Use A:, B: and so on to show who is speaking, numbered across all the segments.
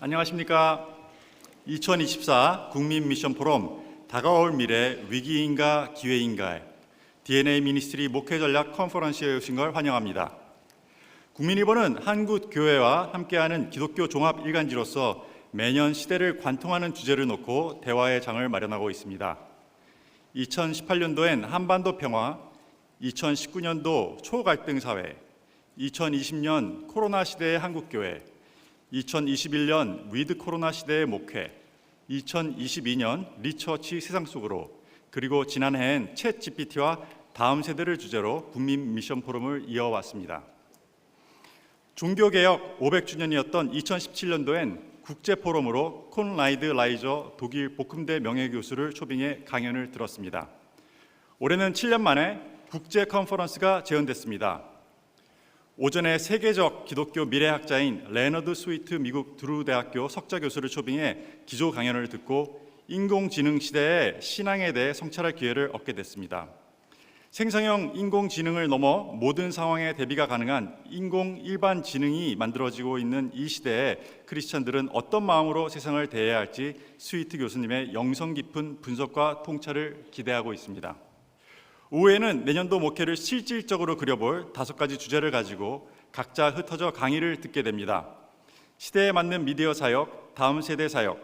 A: 안녕하십니까. 2024 국민 미션 포럼 다가올 미래 위기인가 기회인가의 DNA 미니스트리 목회 전략 컨퍼런스에 오신 걸 환영합니다. 국민일보는 한국 교회와 함께하는 기독교 종합 일간지로서 매년 시대를 관통하는 주제를 놓고 대화의 장을 마련하고 있습니다. 2018년도엔 한반도 평화, 2019년도 초갈등 사회, 2020년 코로나 시대의 한국교회, 2021년 위드 코로나 시대의 목회, 2022년 리처치 세상 속으로, 그리고 지난해엔 챗 GPT와 다음 세대를 주제로 국민 미션 포럼을 이어왔습니다. 종교개혁 500주년이었던 2017년도엔 국제포럼으로 콘라이드 라이저 독일 복음대 명예교수를 초빙해 강연을 들었습니다. 올해는 7년 만에 국제 컨퍼런스가 재현됐습니다. 오전에 세계적 기독교 미래학자인 레너드 스위트 미국 드루 대학교 석좌 교수를 초빙해 기조 강연을 듣고 인공지능 시대의 신앙에 대해 성찰할 기회를 얻게 됐습니다. 생성형 인공지능을 넘어 모든 상황에 대비가 가능한 인공 일반 지능이 만들어지고 있는 이 시대에 크리스찬들은 어떤 마음으로 세상을 대해야 할지 스위트 교수님의 영성 깊은 분석과 통찰을 기대하고 있습니다. 오후에는 내년도 목회를 실질적으로 그려볼 5가지 주제를 가지고 각자 흩어져 강의를 듣게 됩니다. 시대에 맞는 미디어 사역, 다음 세대 사역,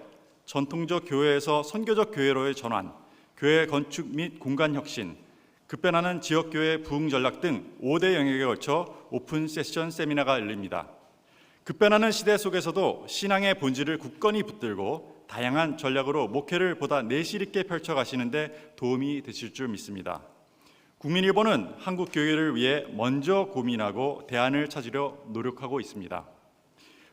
A: 전통적 교회에서 선교적 교회로의 전환, 교회 건축 및 공간 혁신, 급변하는 지역교회 부흥 전략 등 5대 영역에 걸쳐 오픈 세션 세미나가 열립니다. 급변하는 시대 속에서도 신앙의 본질을 굳건히 붙들고 다양한 전략으로 목회를 보다 내실 있게 펼쳐가시는데 도움이 되실 줄 믿습니다. 국민일보는 한국 교회를 위해 먼저 고민하고 대안을 찾으려 노력하고 있습니다.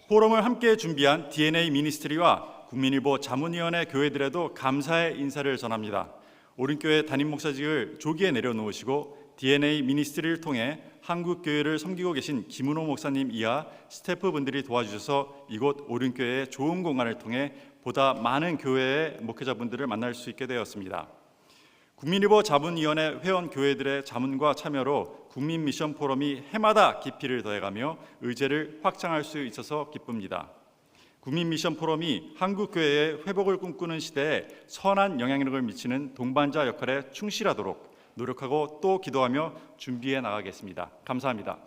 A: 포럼을 함께 준비한 DNA 미니스트리와 국민일보 자문위원회 교회들에도 감사의 인사를 전합니다. 오른교회 담임 목사직을 조기에 내려놓으시고 DNA 미니스트리를 통해 한국 교회를 섬기고 계신 김은호 목사님 이하 스태프분들이 도와주셔서 이곳 오른교회의 좋은 공간을 통해 보다 많은 교회의 목회자분들을 만날 수 있게 되었습니다. 국민일보 자문위원회 회원 교회들의 자문과 참여로 국민 미션 포럼이 해마다 깊이를 더해가며 의제를 확장할 수 있어서 기쁩니다. 국민 미션 포럼이 한국 교회의 회복을 꿈꾸는 시대에 선한 영향력을 미치는 동반자 역할에 충실하도록 노력하고 또 기도하며 준비해 나가겠습니다. 감사합니다.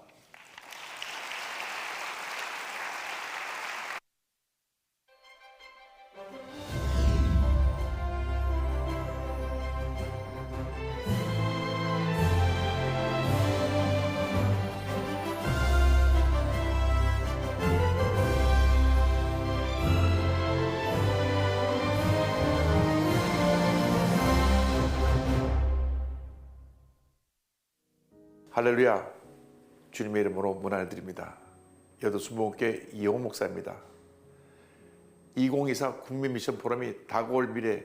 B: 할렐루야, 주님의 이름으로 문안을 드립니다. 여도순복음교회 이용호 목사입니다. 2024 국민미션 포럼이 다가올 미래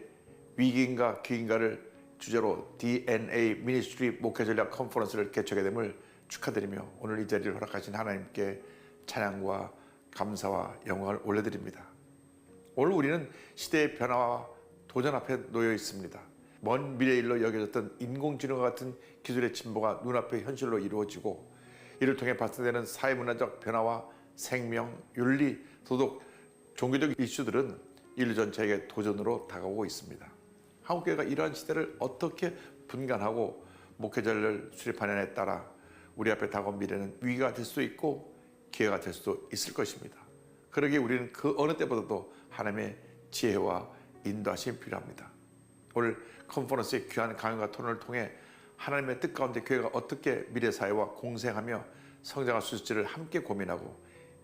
B: 위기인가 기회인가를 주제로 DNA 미니스트리 목회 전략 컨퍼런스를 개최하게 됨을 축하드리며 오늘 이 자리를 허락하신 하나님께 찬양과 감사와 영광을 올려드립니다. 오늘 우리는 시대의 변화와 도전 앞에 놓여 있습니다. 먼 미래의 일로 여겨졌던 인공지능과 같은 기술의 진보가 눈앞에 현실로 이루어지고 이를 통해 발생되는 사회문화적 변화와 생명, 윤리, 도덕, 종교적 이슈들은 인류 전체에게 도전으로 다가오고 있습니다. 한국교회가 이러한 시대를 어떻게 분간하고 목회자를 수립하느냐에 따라 우리 앞에 다가온 미래는 위기가 될 수도 있고 기회가 될 수도 있을 것입니다. 그러기에 우리는 그 어느 때보다도 하나님의 지혜와 인도하심이 필요합니다. 오늘 컨퍼런스의 귀한 강연과 토론을 통해 하나님의 뜻 가운데 교회가 어떻게 미래사회와 공생하며 성장할 수 있을지를 함께 고민하고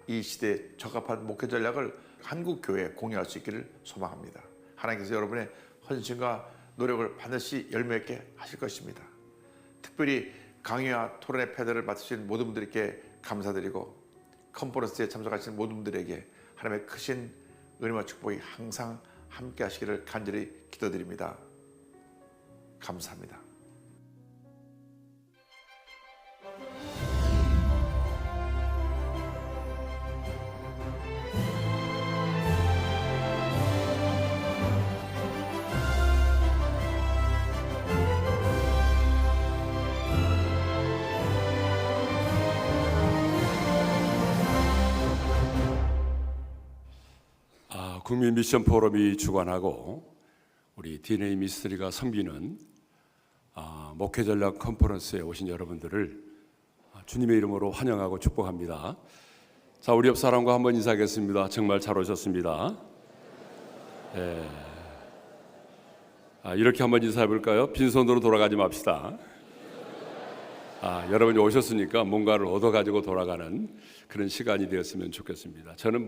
B: 이 시대에 적합한 목회 전략을 한국교회에 공유할 수 있기를 소망합니다. 하나님께서 여러분의 헌신과 노력을 반드시 열매 있게 하실 것입니다. 특별히 강의와 토론의 패널을 맡으신 모든 분들께 감사드리고 컨퍼런스에 참석하신 모든 분들에게 하나님의 크신 은혜와 축복이 항상 함께 하시기를 간절히 기도드립니다. 감사합니다.
C: 국민 미션 포럼이 주관하고 우리 DNA 미스터리가 섬기는 목회 전략 컨퍼런스에 오신 여러분들을 주님의 이름으로 환영하고 축복합니다. 자, 우리 옆 사람과 한번 인사하겠습니다. 정말 잘 오셨습니다. 이렇게 한번 인사해 볼까요? 빈손으로 돌아가지 맙시다. 여러분이 오셨으니까 뭔가를 얻어가지고 돌아가는 그런 시간이 되었으면 좋겠습니다. 저는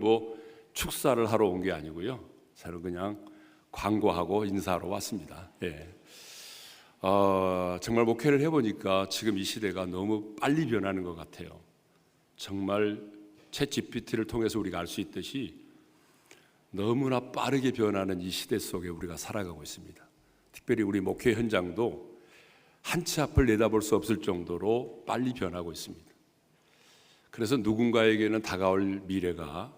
C: 축사를 하러 온 게 아니고요. 저는 그냥 광고하고 인사하러 왔습니다. 정말 목회를 해보니까 지금 이 시대가 너무 빨리 변하는 것 같아요. 정말 챗 GPT를 통해서 우리가 알 수 있듯이 너무나 빠르게 변하는 이 시대 속에 우리가 살아가고 있습니다. 특별히 우리 목회 현장도 한 치 앞을 내다볼 수 없을 정도로 빨리 변하고 있습니다. 그래서 누군가에게는 다가올 미래가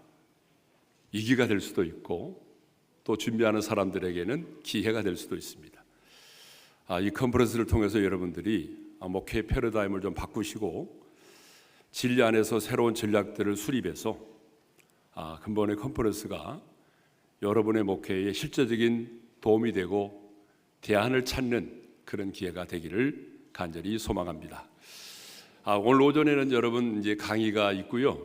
C: 위기가 될 수도 있고 또 준비하는 사람들에게는 기회가 될 수도 있습니다. 이 컨퍼런스를 통해서 여러분들이 목회 패러다임을 좀 바꾸시고 진리 안에서 새로운 전략들을 수립해서 근본의 컨퍼런스가 여러분의 목회에 실제적인 도움이 되고 대안을 찾는 그런 기회가 되기를 간절히 소망합니다. 오늘 오전에는 여러분 이제 강의가 있고요.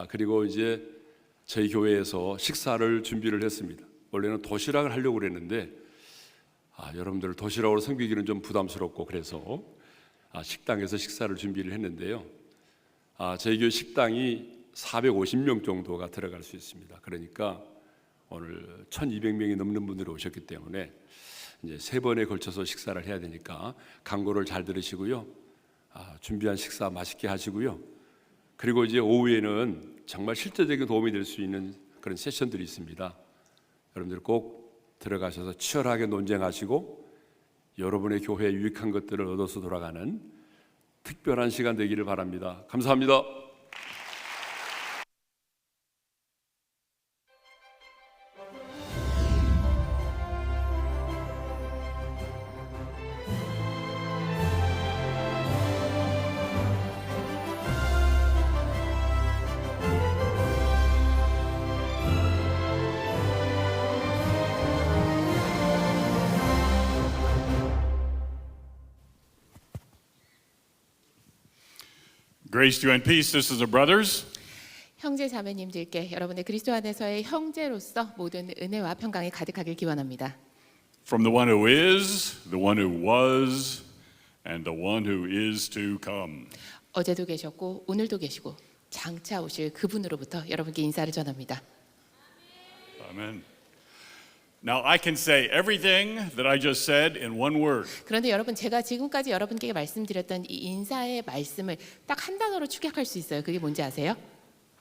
C: 그리고 이제 저희 교회에서 식사를 준비를 했습니다. 원래는 도시락을 하려고 그랬는데 여러분들 도시락으로 섬기기는 좀 부담스럽고 그래서 식당에서 식사를 준비를 했는데요. 저희 교회 식당이 450명 정도가 들어갈 수 있습니다. 그러니까 오늘 1,200명이 넘는 분들이 오셨기 때문에 이제 3번에 걸쳐서 식사를 해야 되니까 광고를 잘 들으시고요. 준비한 식사 맛있게 하시고요. 그리고 이제 오후에는 정말 실제적인 도움이 될 수 있는 그런 세션들이 있습니다. 여러분들 꼭 들어가셔서 치열하게 논쟁하시고 여러분의 교회에 유익한 것들을 얻어서 돌아가는 특별한 시간 되기를 바랍니다. 감사합니다.
D: Grace to you and peace, sisters and brothers.
E: 형제 자매님들께 여러분의 그리스도 안에서의 형제로서 모든 은혜와 평강이 가득하길 기원합니다.
D: From the one who is, the one who was, and the one who is to come.
E: 어제도 계셨고 오늘도 계시고 장차 오실 그분으로부터 여러분께 인사를 전합니다.
D: Amen. Now I can say everything that I just said in one word.
E: 그런데 여러분 제가 지금까지 여러분께 말씀드렸던 이 인사의 말씀을 딱 한 단어로 축약할 수 있어요. 그게 뭔지 아세요?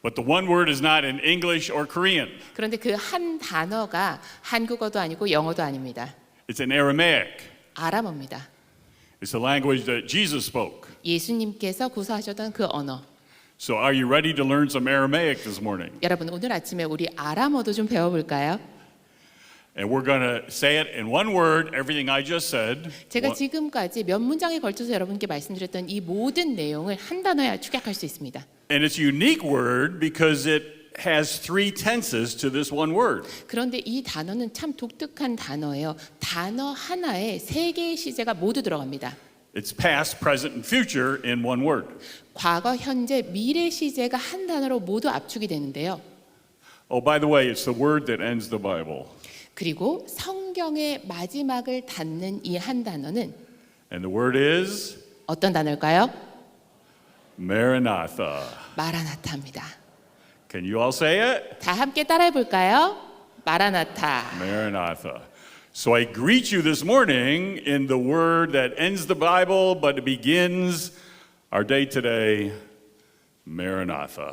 D: But the one word is not in English or Korean.
E: 그런데 그 한 단어가 한국어도 아니고 영어도 아닙니다.
D: It's in Aramaic.
E: 아람어입니다.
D: It's the language that Jesus spoke.
E: 예수님께서 구사하셨던 그 언어.
D: So are you ready to learn some Aramaic this morning?
E: 여러분 오늘 아침에 우리 아람어도 좀 배워볼까요?
D: And we're going to say it in one word, everything I just said.
E: 제가 지금까지 몇 문장에 걸쳐서 여러분께 말씀드렸던 이 모든 내용을 한 단어에 축약할 수 있습니다.
D: And it's a unique word because it has 3 tenses to this one word.
E: 그런데 이 단어는 참 독특한 단어예요. 단어 하나에 3개의 시제가 모두 들어갑니다.
D: It's past, present, and future in one word.
E: 과거, 현재, 미래 시제가 한 단어로 모두 압축이 되는데요.
D: Oh, by the way, it's the word that ends the Bible.
E: 그리고 성경의 마지막을 닫는 이 한 단어는
D: And the word is
E: 어떤 단어일까요?
D: Maranatha.
E: 마라나타입니다.
D: Can you all say it?
E: 다 함께 따라해 볼까요? 마라나타.
D: Maranatha. So I greet you this morning in the word that ends the Bible, but it begins our day today, Maranatha.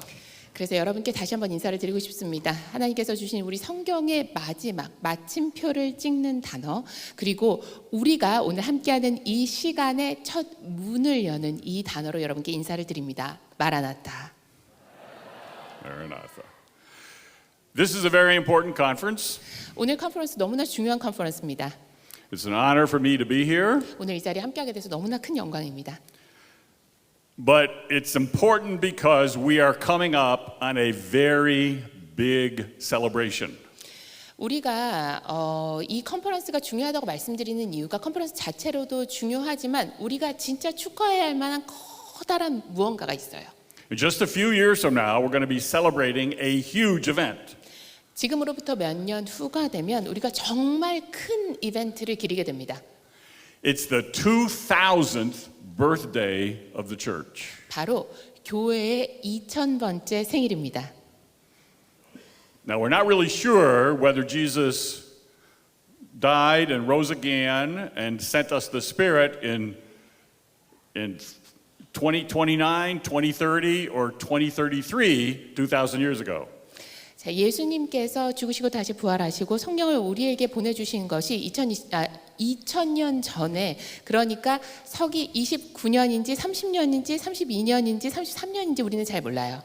E: 그래서 여러분께 다시 한번 인사를 드리고 싶습니다. 하나님께서 주신 우리 성경의 마지막 마침표를 찍는 단어, 그리고 우리가 오늘 함께하는 이 시간의 첫 문을 여는 이 단어로 여러분께 인사를 드립니다. 마라나타.
D: Maranatha. This is a very important conference.
E: 오늘 컨퍼런스 너무나 중요한 컨퍼런스입니다.
D: It's an honor for me to be here.
E: 오늘 이 자리에 함께하게 돼서 너무나 큰 영광입니다.
D: But it's important because we are coming up on a very big celebration.
E: 우리가 이 컨퍼런스가 중요하다고 말씀드리는 이유가 컨퍼런스 자체로도 중요하지만 우리가 진짜 축하해야 할 만한 커다란 무언가가 있어요.
D: In just a few years from now, we're going to be celebrating a huge event.
E: 지금으로부터 몇 년 후가 되면 우리가 정말 큰 이벤트를 기리게 됩니다.
D: It's the 2000th birthday of the church.
E: 바로 교회의 2000번째 생일입니다.
D: Now, we're not really sure whether Jesus died and rose again and sent us the Spirit in 2029, 2030, or 2033, 2,000 years ago.
E: 자, 예수님께서 죽으시고 다시 부활하시고 성령을 우리에게 보내주신 것이 2000년 전에, 그러니까 서기 29년인지 30년인지 32년인지 33년인지 우리는 잘 몰라요.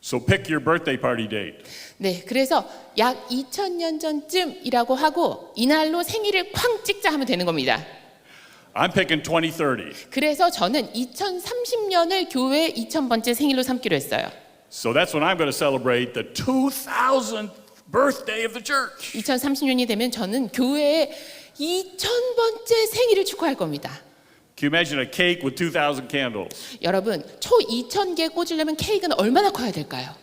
D: So pick your birthday party date.
E: 네, 그래서 약 2000년 전쯤이라고 하고 이날로 생일을 쾅 찍자 하면 되는 겁니다.
D: I'm picking 2030.
E: 그래서 저는 2030년을 교회 2000번째 생일로 삼기로 했어요.
D: So that's when I'm going to celebrate the 2000th birthday of the church.
E: 2030년이 되면 저는 교회의 2000번째 생일을 축하할 겁니다.
D: Can you imagine a cake with 2,000 candles?
E: 여러분, 초 2000개 꽂으려면 케이크는 얼마나 커야 될까요?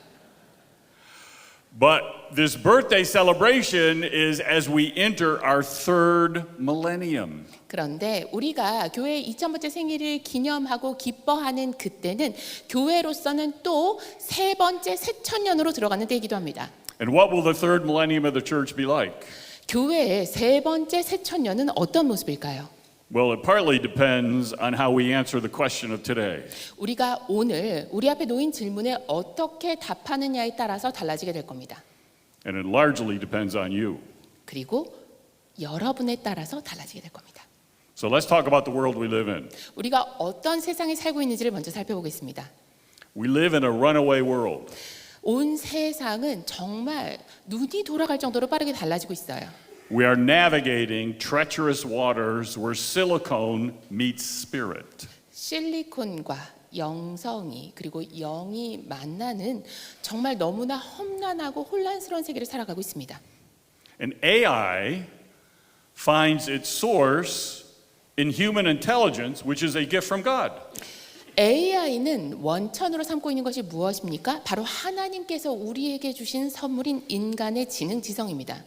D: But this birthday celebration is as we enter our third millennium.
E: 그런데 우리가 교회의 2000번째 생일을 기념하고 기뻐하는 그때는 교회로서는 또 세 번째 새천년으로 들어가는 때이기도 합니다.
D: And what will the third millennium of the church be like?
E: 교회의 세 번째 새천년은 어떤 모습일까요?
D: Well, it partly depends on how we answer the question of today.
E: 우리가 오늘 우리 앞에 놓인 질문에 어떻게 답하느냐에 따라서 달라지게 될 겁니다.
D: And it largely depends on you.
E: 그리고 여러분에 따라서 달라지게 될 겁니다.
D: So let's talk about the world we live in.
E: 우리가 어떤 세상에 살고 있는지를 먼저 살펴보겠습니다.
D: We live in a runaway world.
E: 온 세상은 정말 눈이 돌아갈 정도로 빠르게 달라지고 있어요.
D: We are navigating treacherous waters where silicone meets spirit.
E: 실리콘과 영성이 그리고 영이 만나는 정말 너무나 험난하고 혼란스러운 세계를 살아가고 있습니다.
D: And AI finds its source in human intelligence, which is a gift from God.
E: AI는 원천으로 삼고 있는 것이 무엇입니까? 바로 하나님께서 우리에게 주신 선물인 인간의 지능 지성입니다.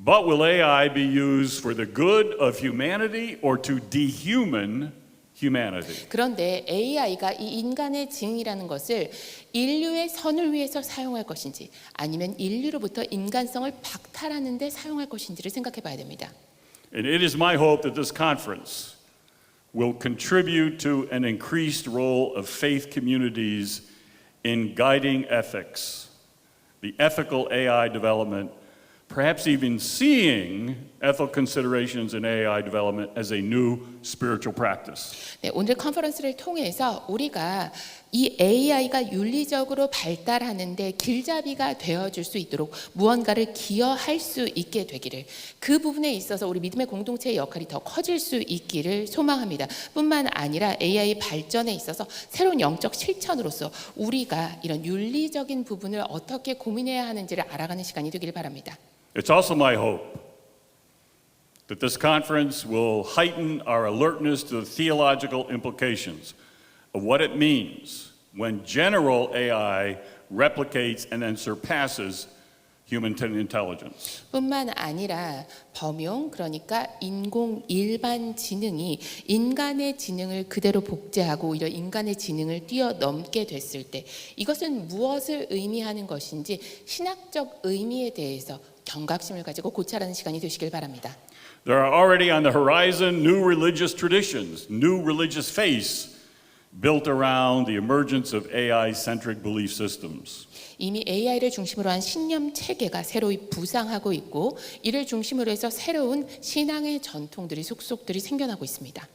D: But will AI be used for the good of humanity or to dehuman humanity?
E: 그런데 AI가 이 인간의 지능이라는 것을 인류의 선을 위해서 사용할 것인지 아니면 인류로부터 인간성을 박탈하는 데 사용할 것인지를 생각해 봐야 됩니다.
D: And it is my hope that this conference will contribute to an increased role of faith communities in guiding ethics, the ethical AI development, perhaps even seeing ethical considerations in AI development as a new spiritual practice.
E: 네, 오늘 컨퍼런스를 통해서 우리가 이 AI가 윤리적으로 발달하는데 길잡이가 되어줄 수 있도록 무언가를 기여할 수 있게 되기를, 그 부분에 있어서 우리 믿음의 공동체의 역할이 더 커질 수 있기를 소망합니다. 뿐만 아니라 AI 발전에 있어서 새로운 영적 실천으로서 우리가 이런 윤리적인 부분을 어떻게 고민해야 하는지를 알아가는 시간이 되기를 바랍니다.
D: It's also my hope that this conference will heighten our alertness to the theological implications of what it means when general AI replicates and then surpasses human intelligence.
E: 뿐만 아니라 범용, 그러니까 인공 일반 지능이 인간의 지능을 그대로 복제하고 오히려 인간의 지능을 뛰어넘게 됐을 때 이것은 무엇을 의미하는 것인지 신학적 의미에 대해서 경각심을 가지고 고찰하는 시간이 되시길 바랍니다.
D: There are already on the horizon new religious traditions, new religious faiths built around the emergence of AI-centric belief systems.
E: 이미 AI를 중심으로 한 신념 체계가 새로이 부상하고 있고 이를 중심으로 해서 새로운 신앙의 전통들이 속속들이 생겨나고 있습니다.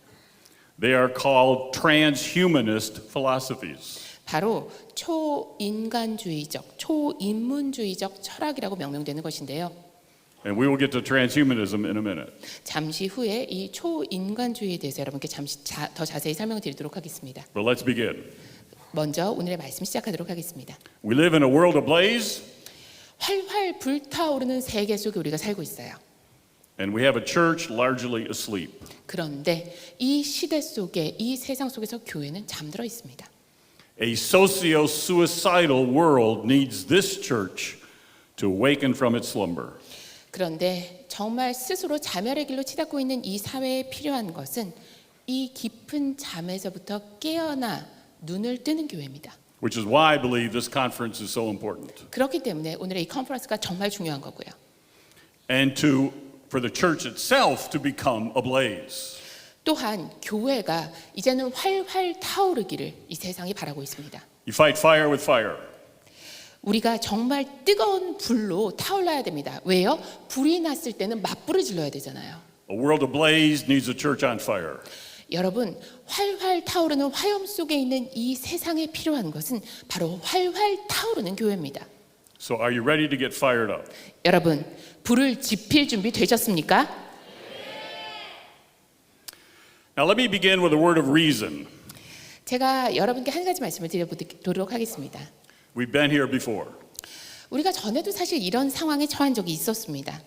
D: They are called transhumanist philosophies.
E: 바로 초인간주의적, 초인문주의적 철학이라고 명명되는 것인데요.
D: And we will get to transhumanism in a minute.
E: 잠시 후에 이 초인간주의에 대해서 여러분께 더 자세히 설명을 드리도록 하겠습니다.
D: But let's begin.
E: 먼저 오늘의 말씀 시작하도록 하겠습니다.
D: We live in a world ablaze.
E: 활활 불타오르는 세계 속에 우리가 살고 있어요.
D: And we have a church largely asleep.
E: 그런데 이 시대 속에 이 세상 속에서 교회는 잠들어 있습니다.
D: A socio-suicidal world needs this church to awaken from its slumber.
E: 그런데 정말 스스로 자멸의 길로 치닫고 있는 이 사회에 필요한 것은 이 깊은 잠에서부터 깨어나 눈을 뜨는 교회입니다.
D: Which is why I believe this conference is so important.
E: 그렇기 때문에 오늘의 이 컨퍼런스가 정말 중요한 거고요.
D: And for the church itself to become ablaze.
E: 또한 교회가 이제는 활활 타오르기를 이 세상이 바라고 있습니다.
D: You fight fire with fire.
E: 우리가 정말 뜨거운 불로 타올라야 됩니다. 왜요? 불이 났을 때는 맞불을 질러야 되잖아요.
D: A world ablaze needs a church on fire.
E: 여러분, 활활 타오르는 화염 속에 있는 이 세상에 필요한 것은 바로 활활 타오르는 교회입니다.
D: So are you ready to get fired up?
E: 여러분, 불을 지필 준비 되셨습니까?
D: Now let me begin with a word of reason.
E: 제가 여러분께 한 가지 말씀을 드려보도록 하겠습니다.
D: We've been here before.
E: 우리가 전에도 사실 이런 상황에 처한 적이 있었습니다.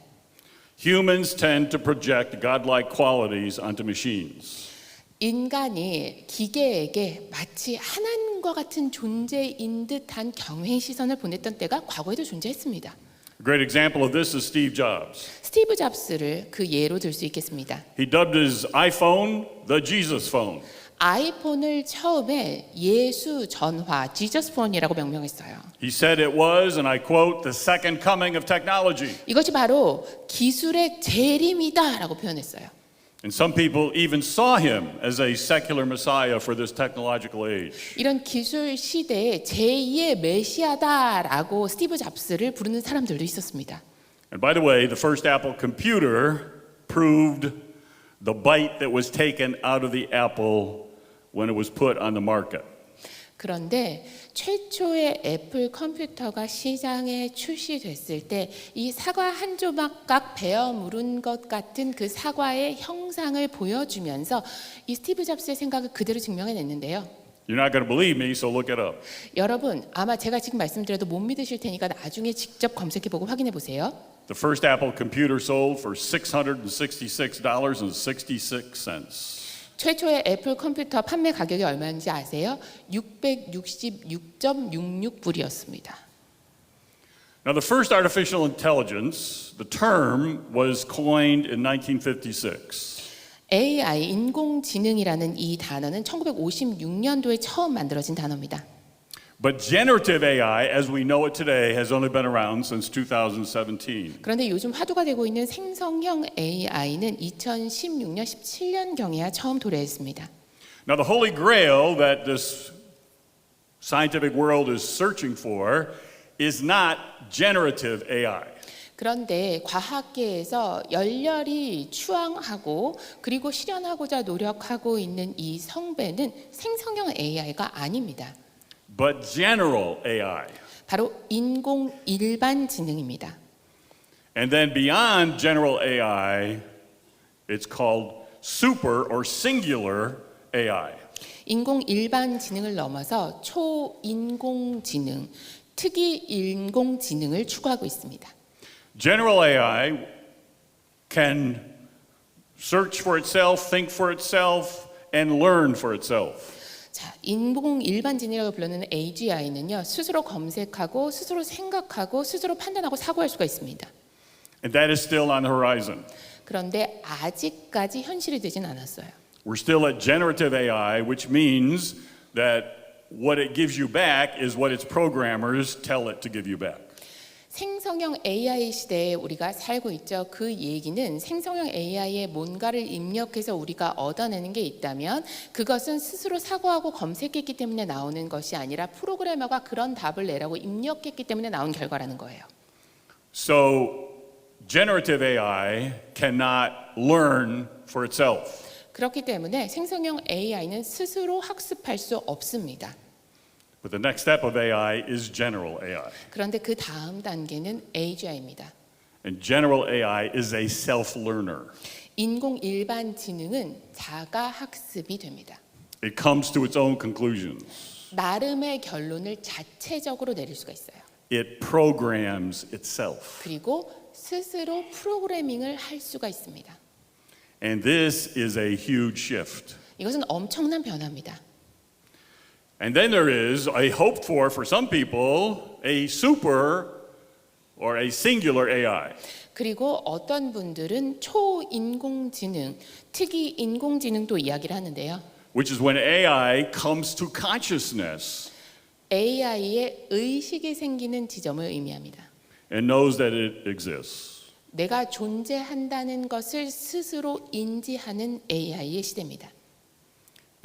D: Humans tend to project godlike qualities onto machines.
E: 인간이 기계에게 마치 하나님과 같은 존재인 듯한 경외의 시선을 보냈던 때가 과거에도 존재했습니다.
D: A great example of this is Steve Jobs.
E: 스티브 잡스를 그 예로 들 수 있겠습니다.
D: He dubbed his iPhone the Jesus phone.
E: 아이폰을 처음에 예수 전화, Jesus Phone이라고 명명했어요.
D: He said it was, and I quote, the second coming of technology.
E: 이것이 바로 기술의 재림이다라고 표현했어요.
D: And some people even saw him as a secular messiah for this technological age.
E: 이런 기술 시대의 제2의 메시아다라고 스티브 잡스를 부르는 사람들도 있었습니다.
D: And by the way, the first Apple computer proved the bite that was taken out of the apple when it was put on the market.
E: 그런데 최초의 애플 컴퓨터가 시장에 출시됐을 때 이 사과 한 조각각 베어 물은 것 같은 그 사과의 형상을 보여주면서 이 스티브 잡스의 생각을 그대로 증명해냈는데요.
D: You're not going to believe me, so look it up.
E: 여러분, 아마 제가 지금 말씀드려도 못 믿으실 테니까 나중에 직접 검색해보고 확인해 보세요.
D: The first Apple computer sold for $666.66.
E: 최초의 애플 컴퓨터 판매 가격이 얼마인지 아세요? 666.66불이었습니다.
D: Now, the first artificial intelligence, the term was coined in 1956.
E: AI, 인공지능이라는 이 단어는 1956년도에 처음 만들어진 단어입니다.
D: But generative AI, as we know it today, has only been around since 2017.
E: 그런데 요즘 화두가 되고 있는 생성형 AI는 2016년, 17년경에야 처음 도래했습니다.
D: Now, the holy grail that this scientific world is searching for is not generative AI.
E: 그런데 과학계에서 열렬히 추앙하고 그리고 실현하고자 노력하고 있는 이 성배는 생성형 AI가 아닙니다.
D: But general AI.
E: 바로 인공 일반 지능입니다.
D: And then beyond general AI, it's called super or singular AI.
E: 인공 일반 지능을 넘어서 초인공 지능, 특이 인공 지능을 추구하고 있습니다.
D: General AI can search for itself, think for itself, and learn for itself.
E: 자, 인공 일반 지능이라고 불리는 AGI는요, 스스로 검색하고, 스스로 생각하고, 스스로 판단하고 사고할 수가 있습니다.
D: And that is still on the horizon.
E: 그런데 아직까지 현실이 되진 않았어요.
D: We're still at generative AI, which means that what it gives you back is what its programmers tell it to give you back.
E: 생성형 AI 시대에 우리가 살고 있죠. 그 얘기는 생성형 AI에 뭔가를 입력해서 우리가 얻어내는 게 있다면 그것은 스스로 사고하고 검색했기 때문에 나오는 것이 아니라 프로그래머가 그런 답을 내라고 입력했기 때문에 나온 결과라는 거예요.
D: So, generative AI cannot learn for itself.
E: 그렇기 때문에 생성형 AI는 스스로 학습할 수 없습니다.
D: But the next step of AI is general AI.
E: 그런데 그 다음 단계는 AGI입니다.
D: And general AI is a self-learner.
E: 인공 일반 지능은 자가 학습이 됩니다.
D: It comes to its own conclusions.
E: 나름의 결론을 자체적으로 내릴 수가 있어요.
D: it programs itself.
E: 그리고 스스로 프로그래밍을 할 수가 있습니다.
D: And this is a huge shift.
E: 이것은 엄청난 변화입니다.
D: And then there is a hoped for some people, a super or a singular AI.
E: 그리고 어떤 분들은 초인공지능, 특이 인공지능도 이야기를 하는데요.
D: Which is when AI comes to consciousness
E: AI의 의식이 생기는 지점을 의미합니다.
D: and knows that it exists.
E: 내가 존재한다는 것을 스스로 인지하는 AI의 시대입니다.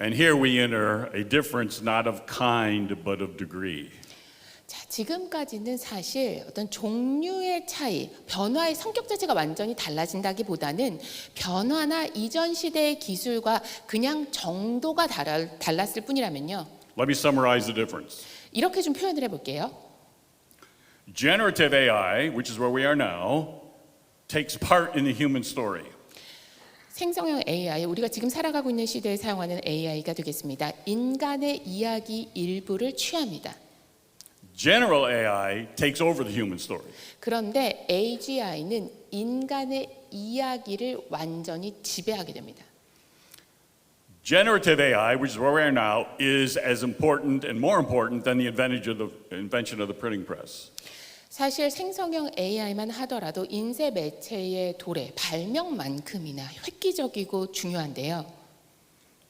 D: And here we enter a difference not of kind but of degree.
E: 자, 지금까지는 사실 어떤 종류의 차이, 변화의 성격 자체가 완전히 달라진다기보다는 변화나 이전 시대의 기술과 그냥 정도가 달랐을 뿐이라면요.
D: Let me summarize the difference.
E: 이렇게 좀 표현을 해볼게요.
D: Generative AI, which is where we are now, takes part in the human story.
E: 생성형 AI, 우리가 지금 살아가고 있는 시대에 사용하는 AI가 되겠습니다. 인간의 이야기 일부를 취합니다.
D: General AI takes over the human story.
E: 그런데 AGI는 인간의 이야기를 완전히 지배하게 됩니다.
D: Generative AI, which is where we are now, is as important and more important than the invention of the printing press.
E: 사실 생성형 AI만 하더라도 인쇄 매체의 도래, 발명만큼이나 획기적이고 중요한데요.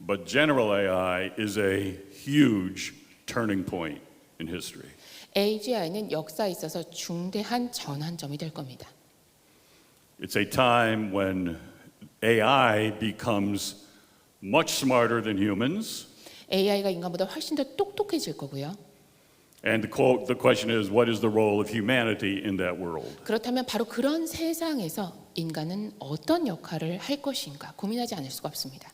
D: But general AI is a huge turning point in history.
E: AGI는 역사에 있어서 중대한 전환점이 될 겁니다.
D: It's a time when AI becomes much smarter than humans.
E: AI가 인간보다 훨씬 더 똑똑해질 거고요.
D: And the question is, what is the role of humanity in that world?
E: 그렇다면 바로 그런 세상에서 인간은 어떤 역할을 할 것인가 고민하지 않을 수가 없습니다.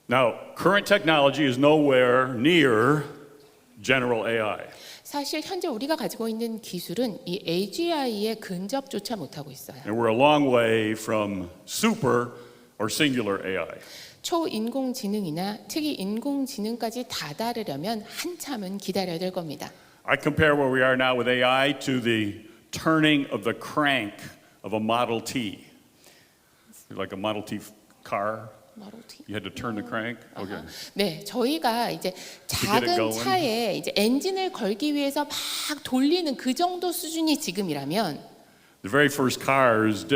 D: Now, current technology is nowhere near general AI.
E: 사실 현재 우리가 가지고 있는 기술은 이 AGI에 근접조차 못하고 있어요.
D: And we're a long way from super or singular AI.
E: 초인공지능이나 특이 인공지능까지 다다르려면 한참은 기다려야 될 겁니다.
D: I compare where we are now with AI to the turning of the crank of a Model T. Like a Model T car. You had to turn the crank. Okay.
E: 네, 저희가 이제
D: get it
E: 작은
D: going.
E: 차에 이제 엔진을 걸기 위해서 막 돌리는 그 정도 수준이 지금이라면
D: The very first cars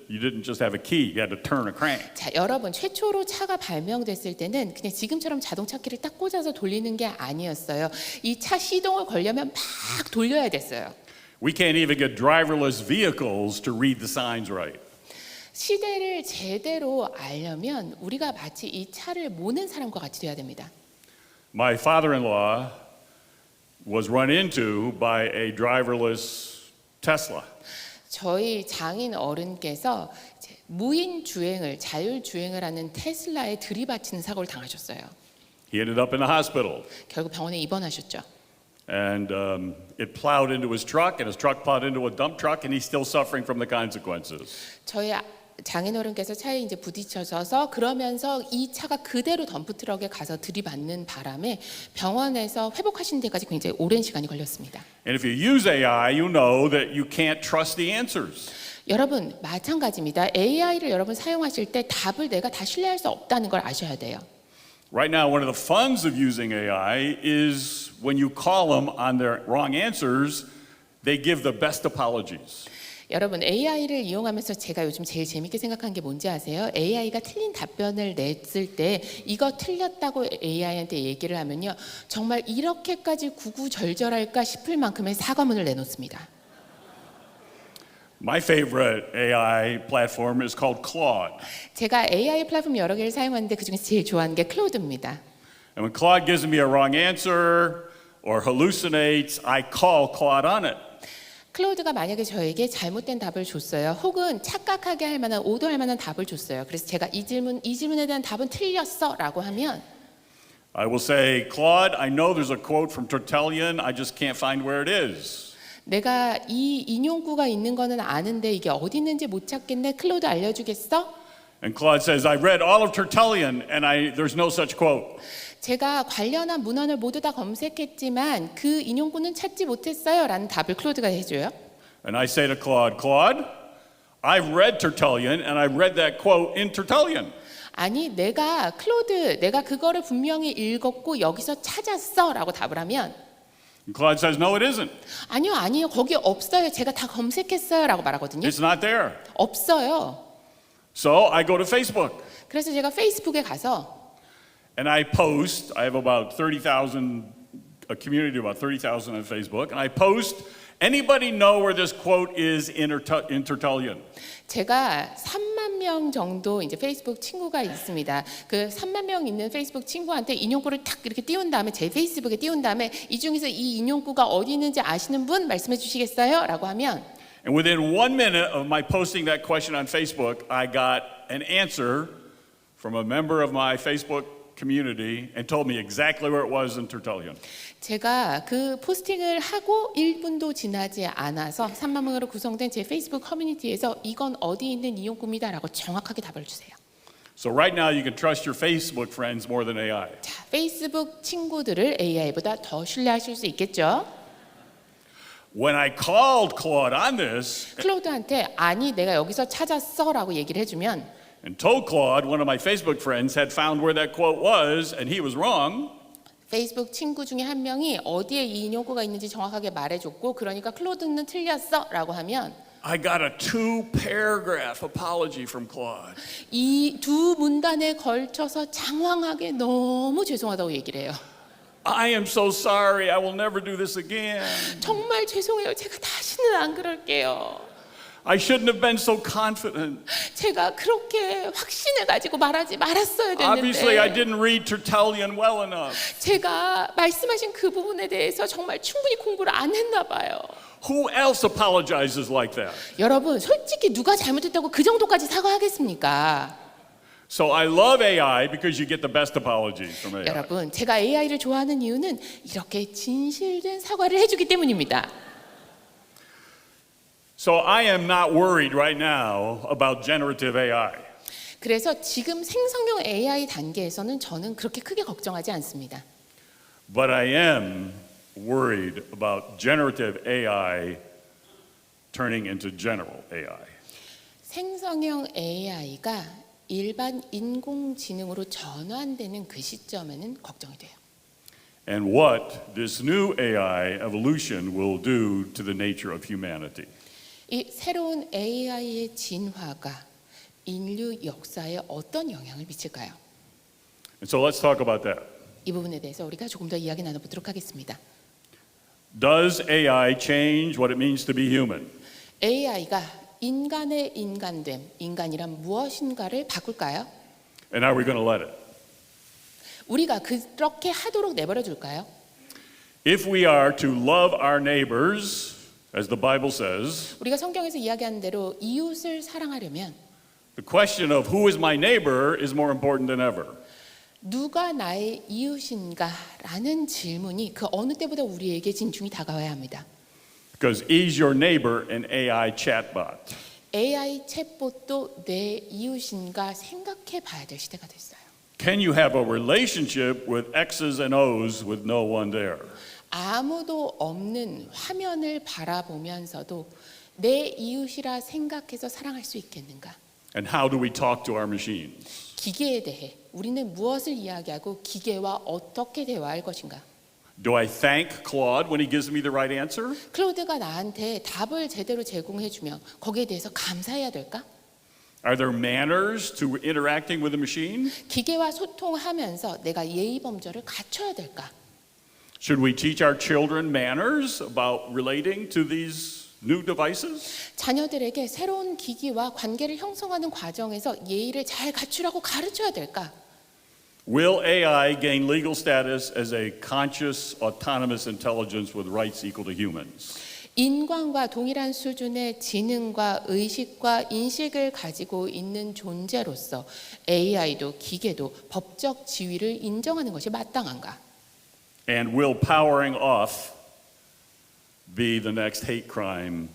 D: you didn't just have a key, you had to turn a crank.
E: 자, 여러분 최초로 차가 발명됐을 때는 그냥 지금처럼 자동차 키를 딱 꽂아서 돌리는 게 아니었어요. 이 차 시동을 걸려면 막 돌려야 됐어요.
D: We can't even get driverless vehicles to read the signs right.
E: 시대를 제대로 알려면 우리가 마치 이 차를 모는 사람과 같이 돼야 됩니다.
D: My father-in-law was run into by a driverless Tesla.
E: 저희 장인 어른께서 이제 무인 주행을 자율 주행을 하는 테슬라에 들이받치는 사고를 당하셨어요.
D: He ended up in the hospital.
E: 결국 병원에 입원하셨죠.
D: And it plowed into his truck, and his truck plowed into a dump truck, and he's still suffering from the consequences.
E: 저희 장인어른께서 차에 이제 부딪혀서 그러면서 이 차가 그대로 덤프트럭에 가서 들이받는 바람에 병원에서 회복하시는 데까지 굉장히 오랜 시간이 걸렸습니다.
D: And if you use AI, you know that you can't trust the answers.
E: 여러분 마찬가지입니다. AI를 여러분 사용하실 때 답을 내가 다 신뢰할 수 없다는 걸 아셔야 돼요.
D: Right now, one of the funs of using AI is when you call them on their wrong answers, they give the best apologies.
E: 여러분 AI를 이용하면서 제가 요즘 제일 재밌게 생각한 게 뭔지 아세요? AI가 틀린 답변을 냈을 때 이거 틀렸다고 AI한테 얘기를 하면요. 정말 이렇게까지 구구절절할까 싶을 만큼의 사과문을 내놓습니다.
D: My favorite AI platform is called Claude.
E: 제가 AI 플랫폼 여러 개를 사용하는데 그중에서 제일 좋아하는 게 클로드입니다.
D: And when Claude gives me a wrong answer or hallucinates, I call Claude on it.
E: 클로드가 만약에 저에게 잘못된 답을 줬어요. 혹은 착각하게 할 만한 오도할 만한 답을 줬어요. 그래서 제가 이 질문에 대한 답은 틀렸어라고 하면
D: I will say, Claude, I know there's a quote from Tertullian. I just can't find where it is.
E: 내가 이 인용구가 있는 거는 아는데 이게 어디 있는지 못 찾겠네. 클로드 알려주겠어?
D: And Claude says, I read all of Tertullian and there's no such quote.
E: 제가 관련한 문헌을 모두 다 검색했지만 그 인용구는 찾지 못했어요 라는 답을 클로드가 해줘요.
D: And I say to Claude, Claude, I've read Tertullian and I've read that quote in Tertullian.
E: 아니 클로드 내가 그거를 분명히 읽었고 여기서 찾았어 라고 답을 하면
D: And Claude says, no, it isn't.
E: 아니요 거기 없어요. 제가 다 검색했어요 라고 말하거든요.
D: It's not there.
E: 없어요.
D: So I go to Facebook
E: 그래서 제가 페이스북에 가서
D: and I post. I have about 30,000, a community of about 30,000 on Facebook, and I post, anybody know where this quote is in Tertullian?
E: 제가 3만 명 정도 이제 페이스북 친구가 있습니다. 그 3만 명 있는 페이스북 친구한테 인용구를 탁 이렇게 띄운 다음에 제 페이스북에 띄운 다음에 이 중에서 이 인용구가 어디 있는지 아시는 분 말씀해 주시겠어요? 라고 하면
D: And within 1 minute of my posting that question on Facebook, I got an answer from a member of my Facebook community and told me exactly where it was in Tertullian.
E: 제가 그 포스팅을 하고 1분도 지나지 않아서 3만 명으로 구성된 제 페이스북 커뮤니티에서 이건 어디 있는 인용구입니다라고 정확하게 답을 주세요.
D: So right now you can trust your Facebook friends more than AI.
E: 자, 페이스북 친구들을 AI보다 더 신뢰하실 수 있겠죠?
D: When I called Claude on this
E: 클로드한테 아니 내가 여기서 찾았어라고 얘기를 해주면
D: and told Claude one of my Facebook friends had found where that quote was and he was wrong,
E: 페이스북 친구 중에 한 명이 어디에 이 인용구가 있는지 정확하게 말해줬고 그러니까 클로드는 틀렸어라고 하면
D: I got a 2-paragraph apology from Claude.
E: 이 두 문단에 걸쳐서 장황하게 너무 죄송하다고 얘기를 해요.
D: I am so sorry. I will never do this again.
E: 정말 죄송해요. 제가 다시는 안 그럴게요.
D: I shouldn't have been so confident.
E: 제가 그렇게 확신을 가지고 말하지 말았어야
D: Obviously, I
E: 됐는데
D: didn't read Tertullian well enough.
E: 제가 말씀하신 그 부분에 대해서 정말 충분히 공부를 안 했나 봐요.
D: Who else apologizes like that?
E: 여러분 솔직히 누가 잘못했다고 그 정도까지 사과하겠습니까?
D: So I love AI because you get the best apologies from AI.
E: 여러분 제가 AI를 좋아하는 이유는 이렇게 진실된 사과를 해주기 때문입니다.
D: So I am not worried right now about generative AI.
E: 그래서 지금 생성형 AI 단계에서는 저는 그렇게 크게 걱정하지 않습니다.
D: But I am worried about generative AI turning into general AI.
E: 생성형 AI가 일반 인공지능으로 전환되는 그 시점에는 걱정이 돼요.
D: And what this new AI evolution will do to the nature of humanity.
E: 이 새로운 AI의 진화가 인류 역사에 어떤 영향을 미칠까요?
D: And so let's talk about that.
E: 이 부분에 대해서 우리가 조금 더 이야기 나눠보도록 하겠습니다.
D: Does AI change what it means to be human?
E: AI가 인간의 인간됨, 인간이란 무엇인가를 바꿀까요?
D: And are we going to let it?
E: 우리가 그렇게 하도록 내버려 둘까요?
D: If we are to love our neighbors, as the Bible says,
E: 우리가 성경에서 이야기하는 대로 이웃을 사랑하려면
D: the question of who is my neighbor is more important than ever.
E: 누가 나의 이웃인가라는 질문이 그 어느 때보다 우리에게 진중히 다가와야 합니다.
D: Because is your neighbor an AI chatbot?
E: AI 챗봇도 내 이웃인가 생각해 봐야 될 시대가 됐어요.
D: Can you have a relationship with X's and O's with no one there?
E: 아무도 없는 화면을 바라보면서도 내 이웃이라 생각해서 사랑할 수 있겠는가?
D: And how do we talk to our machines?
E: 기계에 대해 우리는 무엇을 이야기하고 기계와 어떻게 대화할 것인가?
D: Do I thank Claude when he gives me the right answer?
E: 클로드가 나한테 답을 제대로 제공해주면 거기에 대해서 감사해야 될까?
D: Are there manners to interacting with the machine?
E: 기계와 소통하면서 내가 예의 범절을 갖춰야 될까?
D: Should we teach our children manners about relating to these new devices?
E: 자녀들에게 새로운 기기와 관계를 형성하는 과정에서 예의를 잘 갖추라고 가르쳐야 될까?
D: Will AI gain legal status as a conscious, autonomous intelligence with rights equal to humans?
E: 인간과 동일한 수준의 지능과 의식과 인식을 가지고 있는 존재로서 AI도 기계도 법적 지위를 인정하는 것이 마땅한가?
D: And will powering off be the next hate crime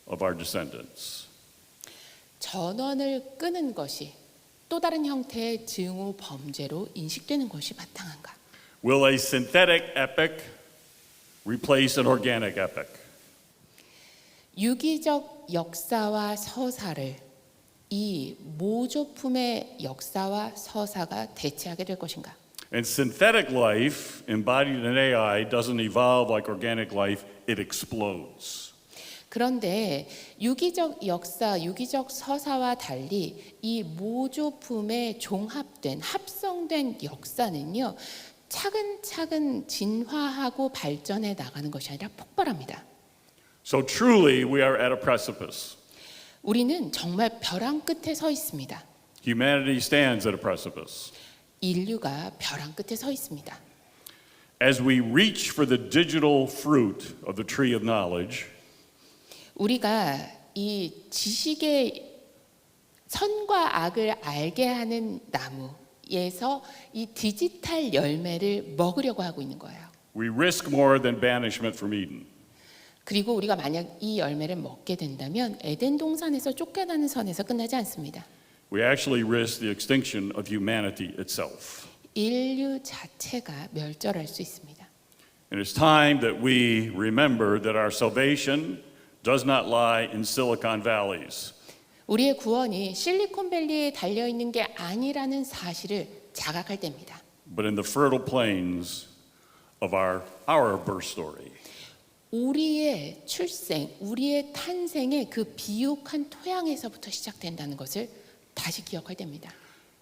D: of our descendants?
E: 전원을 끄는 것이 또 다른 형태의 증오 범죄로 인식되는 것이 마땅한가?
D: Will a synthetic epic replace an organic epic?
E: 유기적 역사와 서사를 이 모조품의 역사와 서사가 대체하게 될 것인가?
D: And synthetic life embodied in AI doesn't evolve like organic life, it explodes.
E: 그런데 유기적 역사, 유기적 서사와 달리 이 모조품의 종합된, 합성된 역사는요, 차근차근 진화하고 발전해 나가는 것이 아니라 폭발합니다.
D: So truly, we are at a precipice.
E: 우리는 정말 벼랑 끝에 서 있습니다.
D: Humanity stands at a precipice.
E: 인류가 벼랑 끝에 서 있습니다.
D: As we reach for the digital fruit of the tree of knowledge,
E: 우리가 이 지식의 선과 악을 알게 하는 나무에서 이 디지털 열매를 먹으려고 하고 있는 거예요.
D: we risk more than banishment from Eden.
E: 그리고 우리가 만약 이 열매를 먹게 된다면 에덴 동산에서 쫓겨나는 선에서 끝나지 않습니다.
D: We actually risk the extinction of humanity itself.
E: 인류 자체가 멸절할 수 있습니다.
D: And it's time that we remember that our salvation does not lie in Silicon Valleys.
E: 우리의 구원이 실리콘밸리에 달려 있는 게 아니라는 사실을 자각할 때입니다.
D: but in the fertile plains of our birth story.
E: 우리의 출생, 우리의 탄생의 그 비옥한 토양에서부터 시작된다는 것을 다시 기억할 때입니다.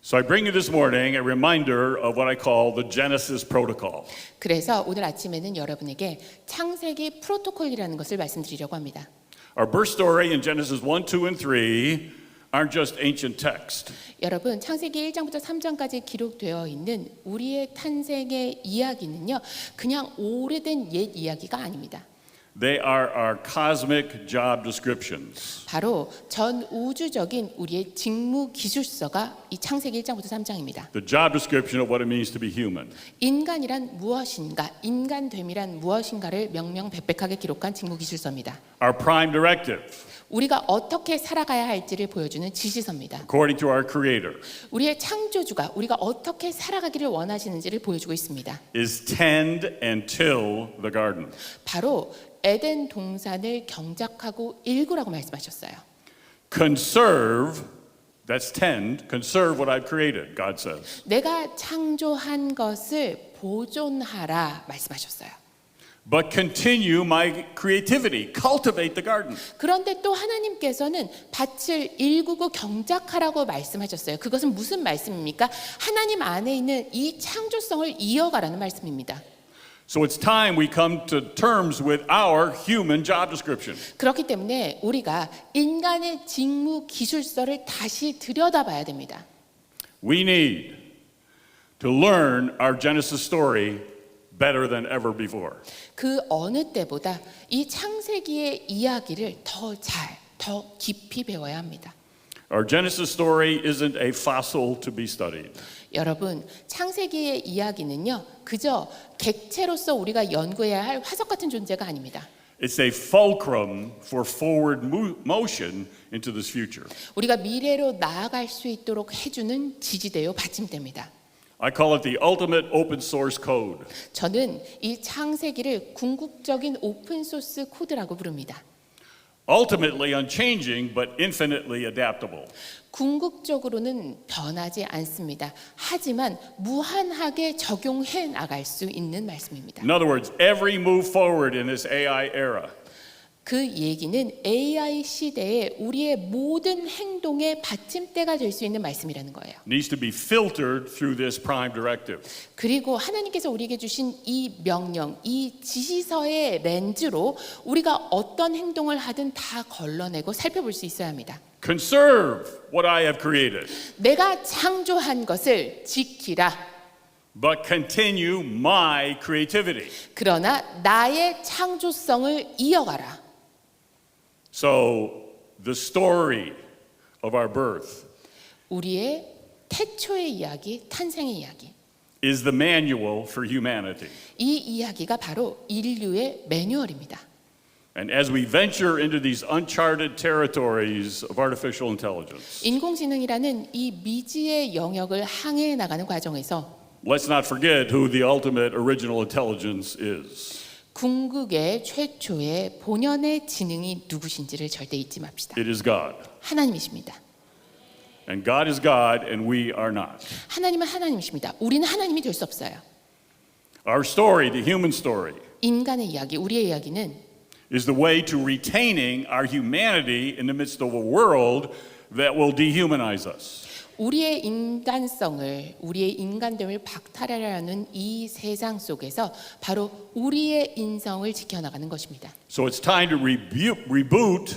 D: So I bring you this morning a reminder of what I call the Genesis Protocol.
E: 그래서 오늘 아침에는 여러분에게 창세기 프로토콜이라는 것을 말씀드리려고 합니다.
D: Our birth story in Genesis 1, 2, and 3 aren't just ancient text.
E: 여러분, 창세기 1장부터 3장까지 기록되어 있는 우리의 탄생의 이야기는요, 그냥 오래된 옛 이야기가 아닙니다.
D: They are our cosmic job descriptions.
E: 바로 전 우주적인 우리의 직무 기술서가 이 창세기 1장부터 3장입니다.
D: The job description of what it means to be human.
E: 인간이란 무엇인가, 인간됨이란 무엇인가를 명명백백하게 기록한 직무 기술서입니다.
D: Our prime directive,
E: 우리가 어떻게 살아가야 할지를 보여주는 지시서입니다.
D: according to our Creator,
E: 우리의 창조주가 우리가 어떻게 살아가기를 원하시는지를 보여주고 있습니다.
D: is tend and till the garden.
E: 바로 에덴 동산을 경작하고 일구라고 말씀하셨어요.
D: Conserve, that's tend, conserve what I've created, God says.
E: 내가 창조한 것을 보존하라 말씀하셨어요.
D: But continue my creativity, cultivate the garden.
E: 그런데 또 하나님께서는 밭을 일구고 경작하라고 말씀하셨어요. 그것은 무슨 말씀입니까? 하나님 안에 있는 이 창조성을 이어가라는 말씀입니다.
D: So it's time we come to terms with our human job description.
E: 그렇기 때문에 우리가 인간의 직무 기술서를 다시 들여다봐야 됩니다.
D: We need to learn our Genesis story better than ever before.
E: 그 어느 때보다 이 창세기의 이야기를 더 깊이 배워야 합니다.
D: Our Genesis story isn't a fossil to be studied.
E: 여러분, 창세기의 이야기는요, 그저 객체로서 우리가 연구해야 할 화석 같은 존재가 아닙니다.
D: It's a fulcrum for forward motion into this future.
E: 우리가 미래로 나아갈 수 있도록 해주는 지지대요, 받침대입니다.
D: I call it the ultimate open source code.
E: 저는 이 창세기를 궁극적인 오픈 소스 코드라고 부릅니다.
D: Ultimately unchanging but infinitely adaptable.
E: 궁극적으로는 변하지 않습니다. 하지만 무한하게 적용해 나갈 수 있는 말씀입니다.
D: In other words, every move forward in this AI era
E: 그 얘기는 AI 시대에 우리의 모든 행동의 받침대가 될 수 있는 말씀이라는 거예요.
D: needs to be filtered through this prime directive.
E: 그리고 하나님께서 우리에게 주신 이 명령, 이 지시서의 렌즈로 우리가 어떤 행동을 하든 다 걸러내고 살펴볼 수 있어야 합니다.
D: Conserve what I have created,
E: 내가 창조한 것을 지키라.
D: but continue my creativity.
E: 그러나 나의 창조성을 이어가라.
D: So the story of our birth
E: 우리의 태초의 이야기, 탄생의 이야기.
D: is the manual for humanity.
E: 이 이야기가 바로 인류의 매뉴얼입니다.
D: And as we venture into these uncharted territories of artificial intelligence,
E: 인공지능이라는 이 미지의 영역을 항해해 나가는 과정에서
D: let's not forget who the ultimate original intelligence is.
E: 궁극의 최초의 본연의 지능이 누구신지를 절대 잊지 맙시다.
D: It is God.
E: 하나님이십니다.
D: And God is God and we are not.
E: 하나님은 하나님이십니다. 우리는 하나님이 될 수 없어요.
D: Our story, the human story,
E: 인간의 이야기, 우리의 이야기는
D: is the way to retaining our humanity in the midst of a world that will dehumanize us.
E: 우리의 인간성을, 우리의 인간됨을 박탈하려는 이 세상 속에서 바로 우리의 인성을 지켜나가는 것입니다.
D: So it's time to reboot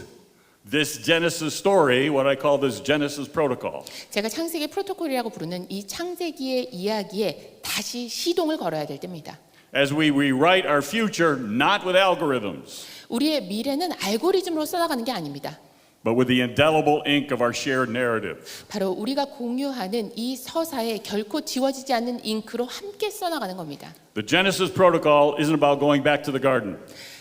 D: this Genesis story, what I call this Genesis protocol.
E: 제가 창세기 프로토콜이라고 부르는 이 창세기의 이야기에 다시 시동을 걸어야 될 때입니다.
D: As we rewrite our future not with algorithms,
E: 우리의 미래는 알고리즘으로 써나가는 게 아닙니다.
D: but with the indelible ink of our shared narrative.
E: 바로 우리가 공유하는 이 서사에 결코 지워지지 않는 잉크로 함께 써나가는 겁니다.
D: The Genesis protocol isn't about going back to the garden.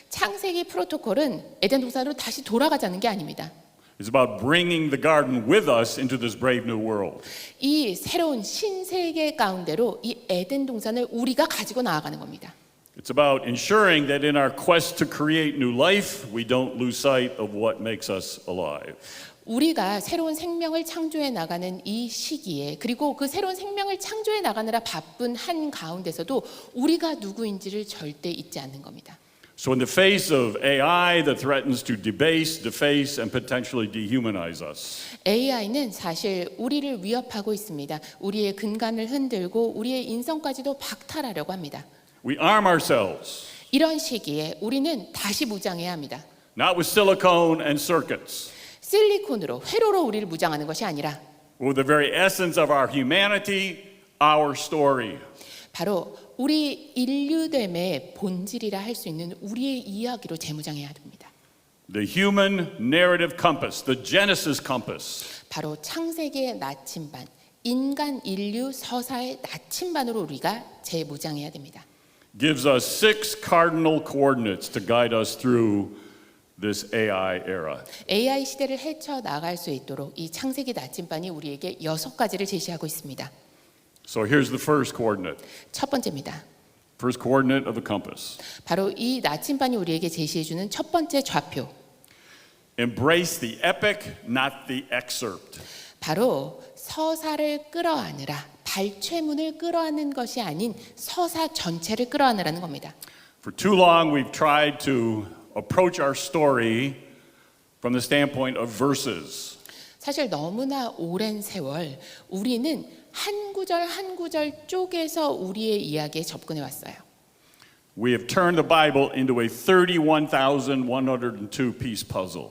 E: 창세기 프로토콜은 에덴 동산으로 다시 돌아가자는 게 아닙니다.
D: It's about bringing the garden with us into this brave new world.
E: 이 새로운 신세계 가운데로 이 에덴 동산을 우리가 가지고 나아가는 겁니다.
D: It's about ensuring that in our quest to create new life, we don't lose sight of what makes us alive.
E: 우리가 새로운 생명을 창조해 나가는 이 시기에 그리고 그 새로운 생명을 창조해 나가느라 바쁜 한 가운데서도 우리가 누구인지를 절대 잊지 않는 겁니다.
D: So in the face of AI that threatens to debase, deface, and potentially dehumanize us,
E: AI는 사실 우리를 위협하고 있습니다. 우리의 근간을 흔들고 우리의 인성까지도 박탈하려고 합니다.
D: we arm ourselves,
E: 이런 시기에 우리는 다시 무장해야 합니다.
D: not with silicone and circuits,
E: 실리콘으로, 회로로 우리를 무장하는 것이 아니라
D: but with the very essence of our humanity, our story.
E: 바로 우리 인류됨의 본질이라 할 수 있는 우리의 이야기로 재무장해야 됩니다.
D: The human narrative compass, the Genesis compass,
E: 바로 창세기의 나침반, 인간 인류 서사의 나침반으로 우리가 재무장해야 됩니다.
D: gives us 6 cardinal coordinates to guide us through this AI era.
E: AI 시대를 헤쳐나갈 수 있도록 이 창세기 나침반이 우리에게 6가지를 제시하고 있습니다.
D: So here's the first coordinate.
E: 첫 번째입니다.
D: First coordinate of the compass.
E: 바로 이 나침반이 우리에게 제시해주는 첫 번째 좌표.
D: Embrace the epic, not the excerpt.
E: 바로 서사를 끌어안으라, 발췌문을 끌어안는 것이 아닌 서사 전체를 끌어안으라는 겁니다.
D: For too long, we've tried to approach our story from the standpoint of verses.
E: 사실 너무나 오랜 세월 우리는 한 구절 한 구절 쪼개서 우리의 이야기에 접근해 왔어요.
D: We have turned the Bible into a 31,102 piece puzzle.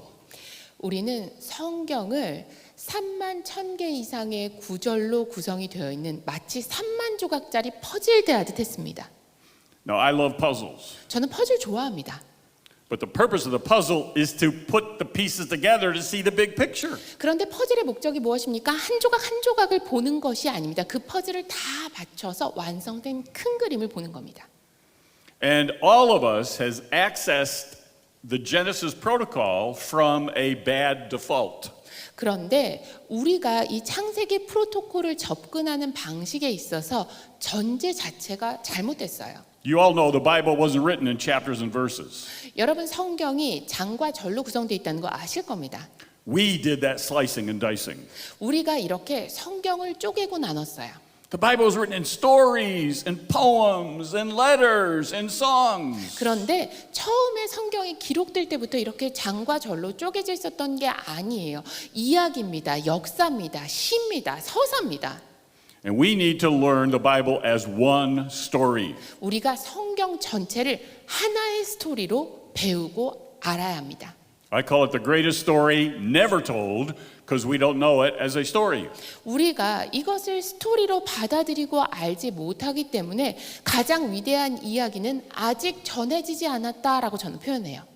E: 우리는 성경을 3만 1000개 이상의 구절로 구성이 되어 있는 마치 3만 조각짜리 퍼즐 대하듯 했습니다.
D: Now, I love puzzles,
E: 저는 퍼즐 좋아합니다.
D: but the purpose of the puzzle is to put the pieces together to see the big picture.
E: 그런데 퍼즐의 목적이 무엇입니까? 한 조각 한 조각을 보는 것이 아닙니다. 그 퍼즐을 다 맞춰서 완성된 큰 그림을 보는 겁니다.
D: And all of us has accessed the Genesis protocol from a bad default.
E: 그런데 우리가 이 창세기 프로토콜을 접근하는 방식에 있어서 전제 자체가 잘못됐어요.
D: You all know the Bible wasn't written in chapters and verses.
E: 여러분 성경이 장과 절로 구성되어 있다는 거 아실 겁니다.
D: We did that slicing and dicing.
E: 우리가 이렇게 성경을 쪼개고 나눴어요.
D: The Bible was written in stories and poems and letters and songs.
E: 그런데 처음에 성경이 기록될 때부터 이렇게 장과 절로 쪼개져 있었던 게 아니에요. 이야기입니다. 역사입니다. 시입니다. 서사입니다.
D: And we need to learn the Bible as one story.
E: 우리가 성경 전체를 하나의 스토리로 배우고 알아야 합니다.
D: I call it the greatest story never told because we don't know it as a story.
E: 우리가 이것을 스토리로 받아들이고 알지 못하기 때문에 가장 위대한 이야기는 아직 전해지지 않았다라고 저는 표현해요.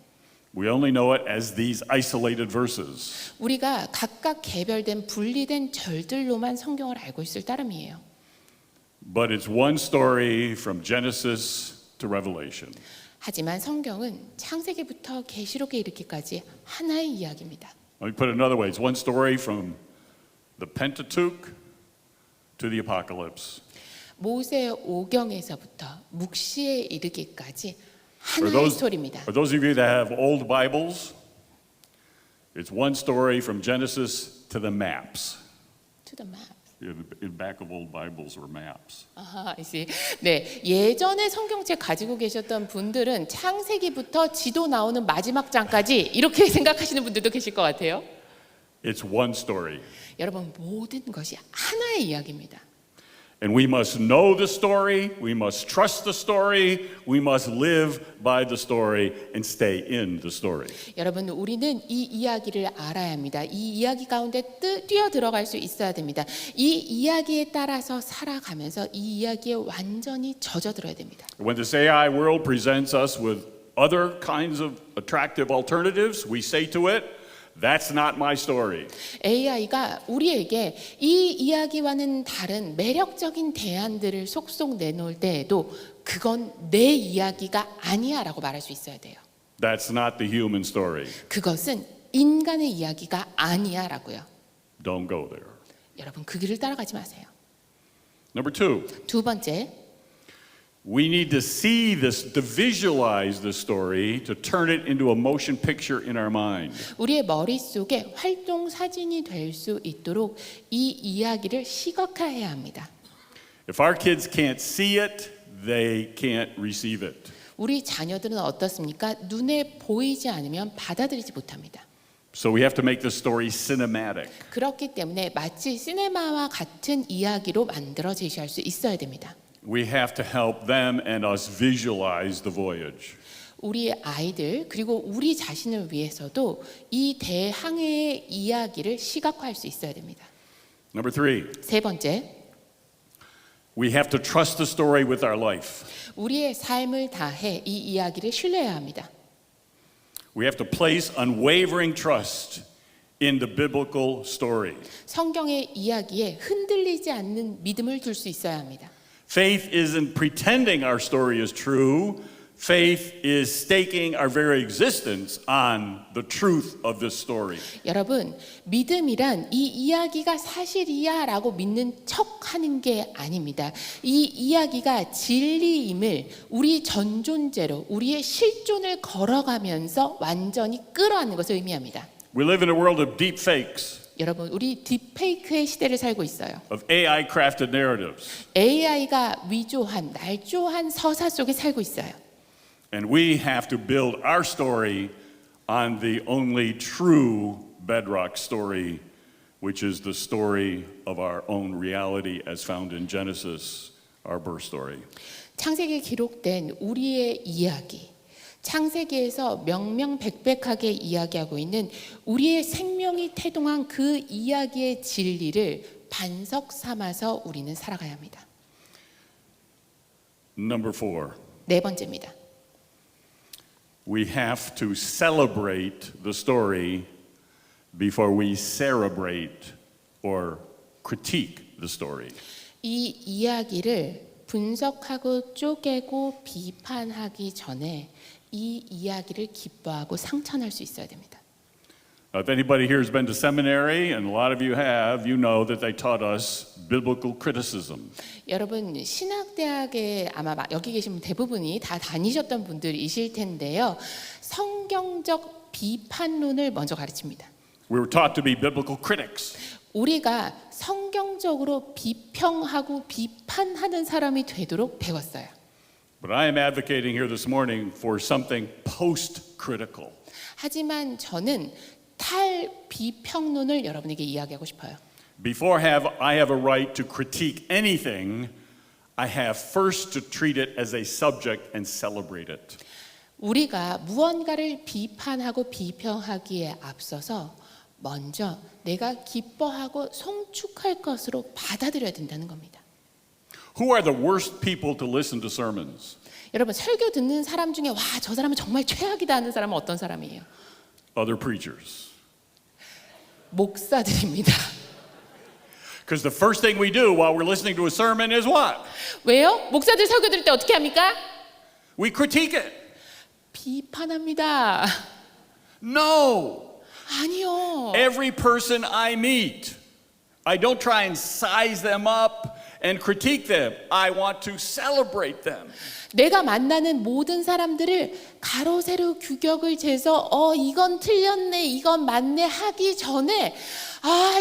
D: We only know it as these isolated verses.
E: 우리가 각각 개별된 분리된 절들로만 성경을 알고 있을 따름이에요.
D: But it's one story from Genesis to Revelation.
E: 하지만 성경은 창세기부터 계시록에 이르기까지 하나의 이야기입니다.
D: Let me put it another way. It's one story from the Pentateuch to the Apocalypse.
E: 모세 오경에서부터 묵시에 이르기까지
D: For
E: 하나의 스토리입니다.
D: for those of you that have old Bibles, it's one story from Genesis to the maps.
E: To the map.
D: In back of old Bibles were maps.
E: 아하, 이제 네, 예전에 성경책 가지고 계셨던 분들은 창세기부터 지도 나오는 마지막 장까지 이렇게 생각하시는 분들도 계실 것 같아요.
D: It's one story.
E: 여러분, 모든 것이 하나의 이야기입니다.
D: And we must know the story, we must trust the story, we must live by the story and stay in the story.
E: 여러분, 우리는 이 이야기를 알아야 합니다. 이 이야기 가운데 뛰어 들어갈 수 있어야 됩니다. 이 이야기에 따라서 살아가면서 이 이야기에 완전히 젖어들어야 됩니다.
D: When this AI world presents us with other kinds of attractive alternatives, we say to it, that's not my story.
E: AI가 우리에게 이 이야기와는 다른 매력적인 대안들을 속속 내놓을 때에도 그건 내 이야기가 아니야라고 말할 수 있어야 돼요.
D: That's not the human story.
E: 그것은 인간의 이야기가 아니야라고요.
D: Don't go there.
E: 여러분, 그 길을 따라가지 마세요.
D: Number two,
E: 두 번째,
D: we need to see this, to visualize the story, to turn it into a motion picture in our mind.
E: 우리의 머릿속에 활동 사진이 될 수 있도록 이 이야기를 시각화해야 합니다.
D: If our kids can't see it, they can't receive it.
E: 우리 자녀들은 어떻습니까? 눈에 보이지 않으면 받아들이지 못합니다.
D: So we have to make the story cinematic.
E: 그렇기 때문에 마치 시네마와 같은 이야기로 만들어 제시할 수 있어야 됩니다.
D: We have to help them and us visualize the voyage.
E: 우리 아이들 그리고 우리 자신을 위해서도 이 대항해의 이야기를 시각화할 수 있어야 됩니다.
D: Number three,
E: 세 번째,
D: we have to trust the story with our life.
E: 우리의 삶을 다해 이 이야기를 신뢰해야 합니다.
D: We have to place unwavering trust in the biblical story.
E: 성경의 이야기에 흔들리지 않는 믿음을 둘 수 있어야 합니다.
D: Faith isn't pretending our story is true. Faith is staking our very existence on the truth of this story.
E: 여러분, 믿음이란 이 이야기가 사실이야라고 믿는 척하는 게 아닙니다. 이 이야기가 진리임을 우리 전존재로 우리의 실존을 걸어가면서 완전히 끌어안는 것을 의미합니다.
D: We live in a world of deep fakes,
E: 여러분, 우리 딥페이크의 시대를 살고 있어요.
D: of AI crafted narratives.
E: AI가 위조한 날조한 서사 속에 살고 있어요.
D: And we have to build our story on the only true bedrock story, which is the story of our own reality as found in Genesis, our birth story.
E: 창세기에 기록된 우리의 이야기, 창세기에서 명명백백하게 이야기하고 있는 우리의 생명이 태동한 그 이야기의 진리를 반석 삼아서 우리는 살아가야 합니다.
D: Number four,
E: 네 번째입니다.
D: we have to celebrate the story before we cerebrate or critique the story.
E: 이 이야기를 분석하고 쪼개고 비판하기 전에 이 이야기를 기뻐하고 상찬할 수 있어야 됩니다.
D: If anybody here has been to seminary, and a lot of you have, you know that they taught us biblical criticism.
E: 여러분, 신학대학에 아마 여기 계신 분 대부분이 다 다니셨던 분들이실 텐데요. 성경적 비판론을 먼저 가르칩니다.
D: We were taught to be biblical critics.
E: 우리가 성경적으로 비평하고 비판하는 사람이 되도록 배웠어요.
D: But I am advocating here this morning for something post-critical.
E: 하지만 저는 탈비평론을 여러분에게 이야기하고 싶어요.
D: Before I have a right to critique anything, I have first to treat it as a subject and celebrate it.
E: 우리가 무언가를 비판하고 비평하기에 앞서서 먼저 내가 기뻐하고 송축할 것으로 받아들여야 된다는 겁니다.
D: Who are the worst people to listen to sermons?
E: 여러분, 설교 듣는 사람 중에 와, 저 사람은 정말 최악이다 하는 사람은 어떤 사람이에요?
D: Other preachers.
E: 목사들입니다.
D: Because the first thing we do while we're listening to a sermon is what?
E: 왜요? 목사들 설교 들을 때 어떻게 합니까?
D: We critique it.
E: 비판합니다.
D: No.
E: 아니요.
D: Every person I meet, I don't try and size them up and critique them. I want to celebrate them.
E: 내가 만나는 모든 사람들을 가로 세로 규격을 재서 이건 틀렸네, 이건 맞네 하기 전에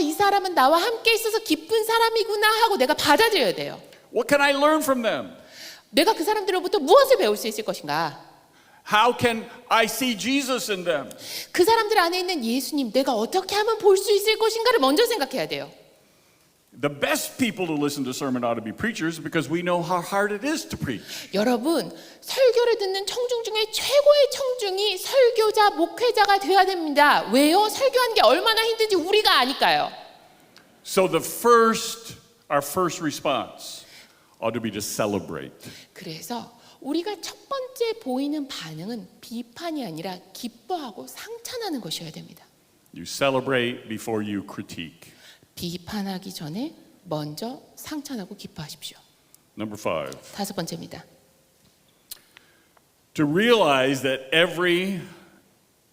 E: 이 사람은 나와 함께 있어서 기쁜 사람이구나 하고 내가 받아들여야 돼요.
D: What can I learn from them?
E: 내가 그 사람들로부터 무엇을 배울 수 있을 것인가?
D: How can I see Jesus in them?
E: 그 사람들 안에 있는 예수님, 내가 어떻게 하면 볼 수 있을 것인가를 먼저 생각해야 돼요.
D: The best people to listen to sermon ought to be preachers because we know how hard it is to preach.
E: 여러분, 설교를 듣는 청중 중에 최고의 청중이 설교자, 목회자가 되어야 됩니다. 왜요? 설교하는 게 얼마나 힘든지 우리가 아니까요.
D: So our first response ought to be to celebrate.
E: 그래서 우리가 첫 번째 보이는 반응은 비판이 아니라 기뻐하고 상찬하는 것이어야 됩니다.
D: You celebrate before you critique.
E: 비판하기 전에 먼저 상찬하고 기뻐하십시오.
D: Number 5.
E: 다섯 번째입니다.
D: To realize that every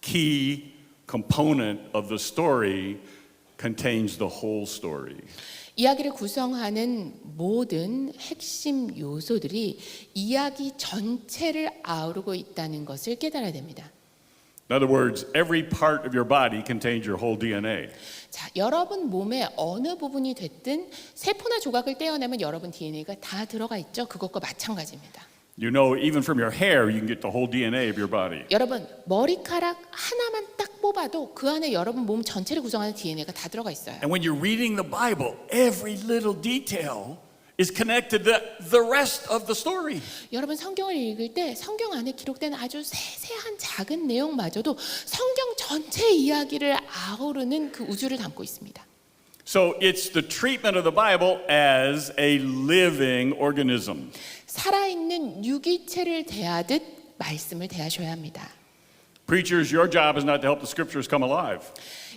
D: key component of the story contains the whole story.
E: 이야기를 구성하는 모든 핵심 요소들이 이야기 전체를 아우르고 있다는 것을 깨달아야 됩니다.
D: In other words, every part of your body contains your whole DNA.
E: 자, 여러분 몸의 어느 부분이 됐든 세포나 조각을 떼어내면 여러분 DNA가 다 들어가 있죠. 그것과 마찬가지입니다.
D: You know, even from your hair, you can get the whole DNA of your body.
E: 여러분 머리카락 하나만 딱 뽑아도 그 안에 여러분 몸 전체를 구성하는 DNA가 다 들어가 있어요.
D: And when you're reading the Bible, every little detail is connected to the rest of the story.
E: 여러분 성경을 읽을 때 성경 안에 기록된 아주 세세한 작은 내용마저도 성경 전체 이야기를 아우르는 그 우주를 담고 있습니다.
D: So it's the treatment of the Bible as a living organism.
E: 살아있는 유기체를 대하듯 말씀을 대하셔야 합니다.
D: Preachers, your job is not to help the scriptures come alive.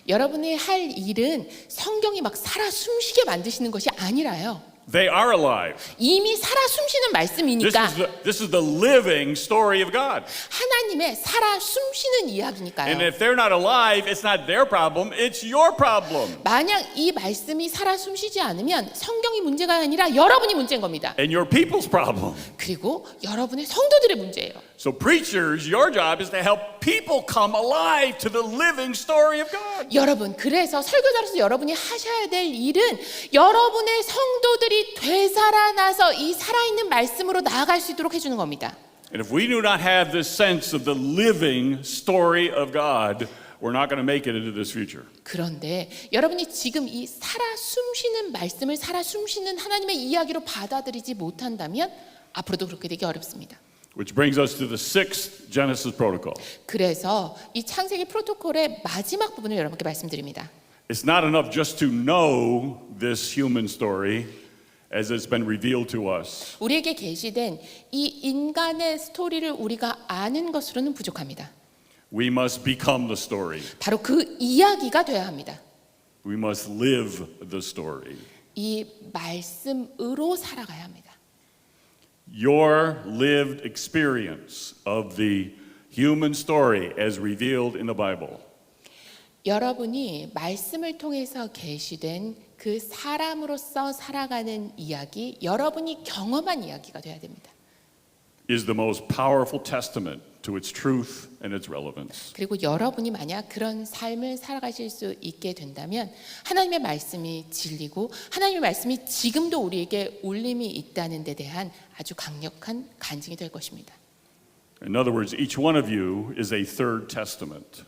E: 여러분이 할 일은 성경이 막 살아 숨쉬게 만드시는 것이 아니라요.
D: They are alive.
E: 이미 살아 숨쉬는 말씀이니까
D: This is the living story of God.
E: 하나님의 살아 숨쉬는 이야기니까요.
D: And if they're not alive, it's not their problem, it's your problem.
E: 만약 이 말씀이 살아 숨쉬지 않으면 성경이 문제가 아니라 여러분이 문제인 겁니다.
D: And your people's problem.
E: 그리고 여러분의 성도들의 문제예요.
D: So preachers, your job is to help people come alive to the living story of God.
E: 여러분, 그래서 설교자로서 여러분이 하셔야 될 일은 여러분의 성도들이 되살아나서 이 살아있는 말씀으로 나아갈 수 있도록 해주는 겁니다.
D: And if we do not have this sense of the living story of God, we're not going to make it into this future.
E: 그런데 여러분이 지금 이 살아 숨쉬는 말씀을 살아 숨쉬는 하나님의 이야기로 받아들이지 못한다면 앞으로도 그렇게 되기 어렵습니다.
D: Which brings us to the 6th Genesis protocol.
E: 그래서 이 창세기 프로토콜의 마지막 부분을 여러분께 말씀드립니다.
D: It's not enough just to know this human story as it's been revealed to us.
E: 우리에게 계시된 이 인간의 스토리를 우리가 아는 것으로는 부족합니다.
D: We must become the story.
E: 바로 그 이야기가 돼야 합니다.
D: We must live the story.
E: 이 말씀으로 살아가야 합니다.
D: Your lived experience of the human story as revealed in the Bible
E: 여러분이 말씀을 통해서 계시된 그 사람으로서 살아가는 이야기, 여러분이 경험한 이야기가 돼야 됩니다.
D: is the most powerful testament to its truth and its relevance.
E: 그리고 여러분이 만약 그런 삶을 살아가실 수 있게 된다면 하나님의 말씀이 진리고 하나님의 말씀이 지금도 우리에게 울림이 있다는 데 대한 아주 강력한 간증이 될 것입니다.
D: In other words, each one of you is a third testament.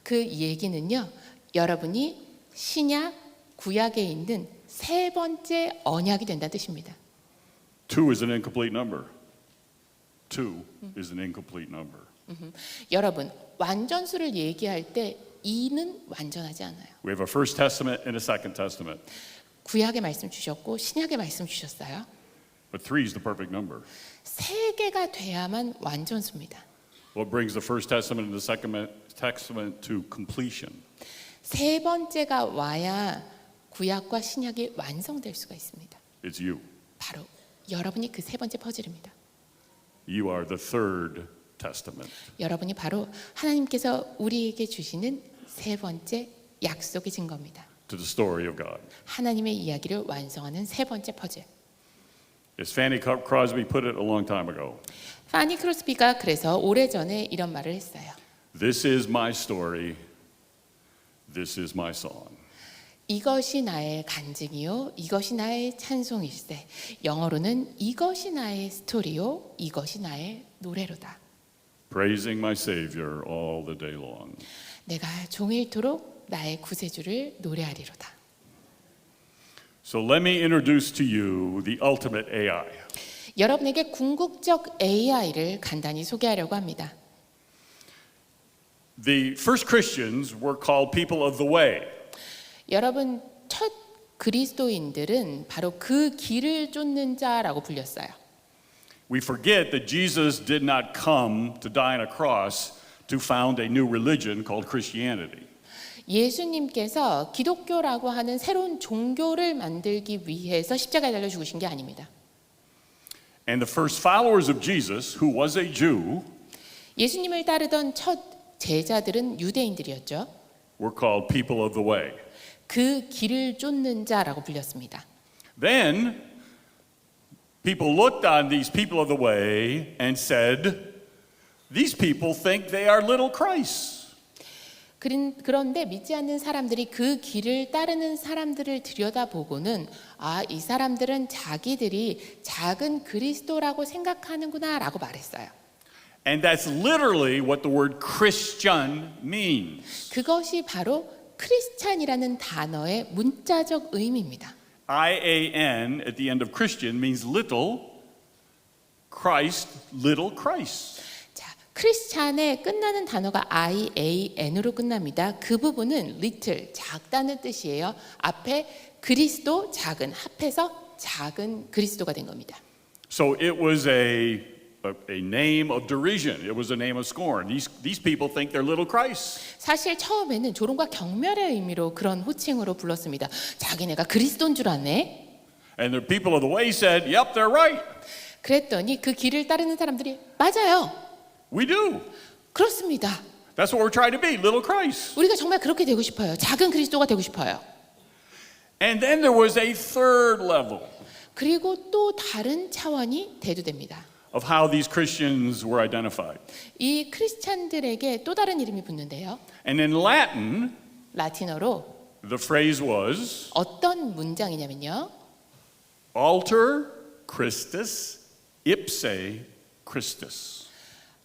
E: 그 얘기는요, 여러분이 신약, 구약에 있는 세 번째 언약이 된다는 뜻입니다.
D: 2 is an incomplete number. 2 is an incomplete number.
E: 여러분, 완전수를 얘기할 때 2는 완전하지 않아요.
D: We have a first testament and a second testament.
E: 구약의 말씀 주셨고 신약의 말씀 주셨어요.
D: But 3 is the perfect number.
E: 세 개가 돼야만 완전수입니다.
D: What brings the first testament and the second testament to completion?
E: 세 번째가 와야 구약과 신약이 완성될 수가 있습니다.
D: It's you.
E: 바로 여러분이 그 세 번째 퍼즐입니다.
D: You are the third testament.
E: 여러분이 바로 하나님께서 우리에게 주시는 세 번째 약속의 증거입니다.
D: To the story of God.
E: 하나님의 이야기를 완성하는 세 번째 퍼즐.
D: As Fanny Crosby put it a long time ago,
E: 파니 크로스비가 그래서 오래전에 이런 말을 했어요.
D: this is my story, this is my song.
E: 이것이 나의 간증이요, 이것이 나의 찬송일세. 영어로는 이것이 나의 스토리요, 이것이 나의 노래로다.
D: Praising my Savior all the day long.
E: 내가 종일토록 나의 구세주를 노래하리로다.
D: So let me introduce to you the ultimate AI.
E: 여러분에게 궁극적 AI를 간단히 소개하려고 합니다.
D: The first Christians were called people of the way.
E: 여러분, 첫 그리스도인들은 바로 그 길을 쫓는 자라고 불렸어요.
D: We forget that Jesus did not come to die on a cross to found a new religion called Christianity.
E: 예수님께서 기독교라고 하는 새로운 종교를 만들기 위해서 십자가에 달려 죽으신 게 아닙니다.
D: And the first followers of Jesus, who was a Jew,
E: 예수님을 따르던 첫 제자들은 유대인들이었죠.
D: were called people of the way.
E: 그 길을 쫓는 자라고 불렸습니다.
D: Then people looked on these people of the way and said, these people think they are little Christ.
E: 그런데 믿지 않는 사람들이 그 길을 따르는 사람들을 들여다보고는 아, 이 사람들은 자기들이 작은 그리스도라고 생각하는구나라고 말했어요.
D: And that's literally what the word Christian means.
E: 그것이 바로 크리스찬이라는 단어의 문자적 의미입니다.
D: I-A-N at the end of Christian means little, Christ, little Christ.
E: 자, 크리스찬의 끝나는 단어가 IAN으로 끝납니다. 그 부분은 little, 작다는 뜻이에요. 앞에 그리스도, 작은, 합해서 작은 그리스도가 된 겁니다.
D: So it was a name of derision. It was a name of scorn. These people think they're little Christ.
E: 사실 처음에는 조롱과 경멸의 의미로 그런 호칭으로 불렀습니다. 자기네가 그리스도인 줄 아네?
D: And the people of the way said, yep, they're right.
E: 그랬더니 그 길을 따르는 사람들이 맞아요.
D: We do.
E: 그렇습니다.
D: That's what we're trying to be, little Christ.
E: 우리가 정말 그렇게 되고 싶어요. 작은 그리스도가 되고 싶어요.
D: And then there was a third level
E: 그리고 또 다른 차원이 대두됩니다.
D: of how these Christians were identified.
E: 이 크리스찬들에게 또 다른 이름이 붙는데요.
D: And in Latin,
E: 라틴어로
D: the phrase was
E: 어떤 문장이냐면요.
D: alter Christus ipse Christus.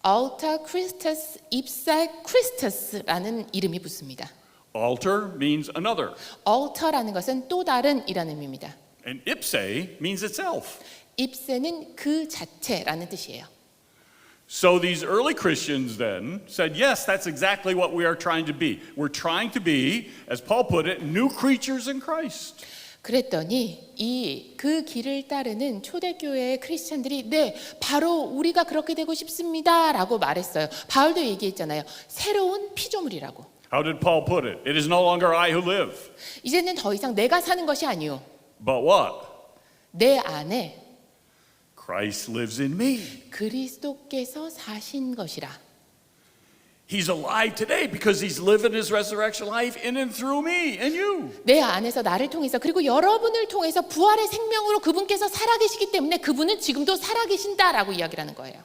E: Alter Christus ipse Christus라는 이름이 붙습니다.
D: Alter means another,
E: Alter라는 것은 또 다른이라는 의미입니다.
D: and ipse means itself.
E: ipse는 그 자체라는 뜻이에요.
D: So these early Christians then said, yes, that's exactly what we are trying to be. We're trying to be, as Paul put it, new creatures in Christ.
E: 그랬더니 그 길을 따르는 초대교회의 크리스찬들이 네, 바로 우리가 그렇게 되고 싶습니다라고 말했어요. 바울도 얘기했잖아요. 새로운 피조물이라고.
D: How did Paul put it? It is no longer I who live,
E: 이제는 더 이상 내가 사는 것이 아니요.
D: but what?
E: 내 안에
D: Christ lives in me.
E: 그리스도께서 사신 것이라.
D: He's alive today because he's living his resurrection life in and through me and you.
E: 내 안에서 나를 통해서 그리고 여러분을 통해서 부활의 생명으로 그분께서 살아계시기 때문에 그분은 지금도 살아계신다라고 이야기를 하는 거예요.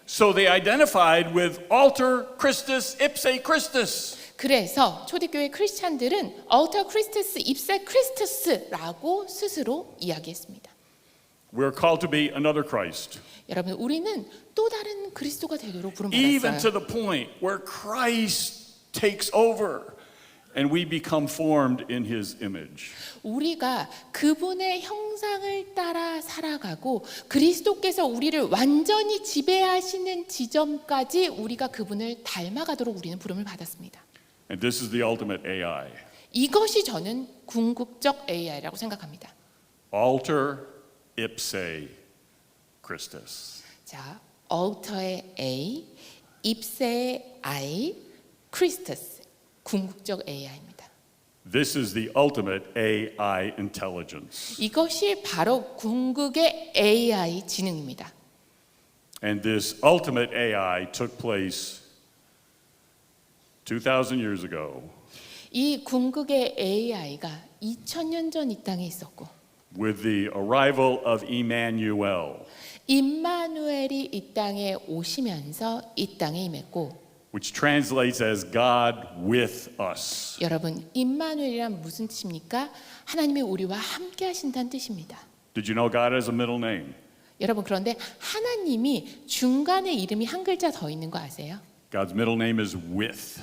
D: So they identified with alter Christus ipse Christus.
E: 그래서 초대교회 크리스찬들은 Alter Christus ipse Christus라고 스스로 이야기했습니다.
D: We're called to be another Christ.
E: 여러분, 우리는 또 다른 그리스도가 되도록
D: Even to
E: 부름받았어요.
D: the point where Christ takes over and we become formed in his image.
E: 우리가 그분의 형상을 따라 살아가고 그리스도께서 우리를 완전히 지배하시는 지점까지 우리가 그분을 닮아가도록 우리는 부름을 받았습니다.
D: And this is the ultimate AI.
E: 이것이 저는 궁극적 AI라고 생각합니다.
D: Alter ipse Christus.
E: 자, Alter의 A, ipse의 I, Christus, 궁극적 AI입니다.
D: This is the ultimate AI intelligence.
E: 이것이 바로 궁극의 AI 지능입니다.
D: And this ultimate AI took place 2,000 years ago
E: 이 궁극의 AI가 2000년 전 이 땅에 있었고
D: with the arrival of Emmanuel,
E: 임마누엘이 이 땅에 오시면서 이 땅에 임했고,
D: which translates as God with us.
E: 여러분, 임마누엘이란 무슨 뜻입니까? 하나님이 우리와 함께 하신다는 뜻입니다.
D: Did you know God has a middle name?
E: 여러분, 그런데 하나님이 중간에 이름이 한 글자 더 있는 거 아세요?
D: God's middle name is with.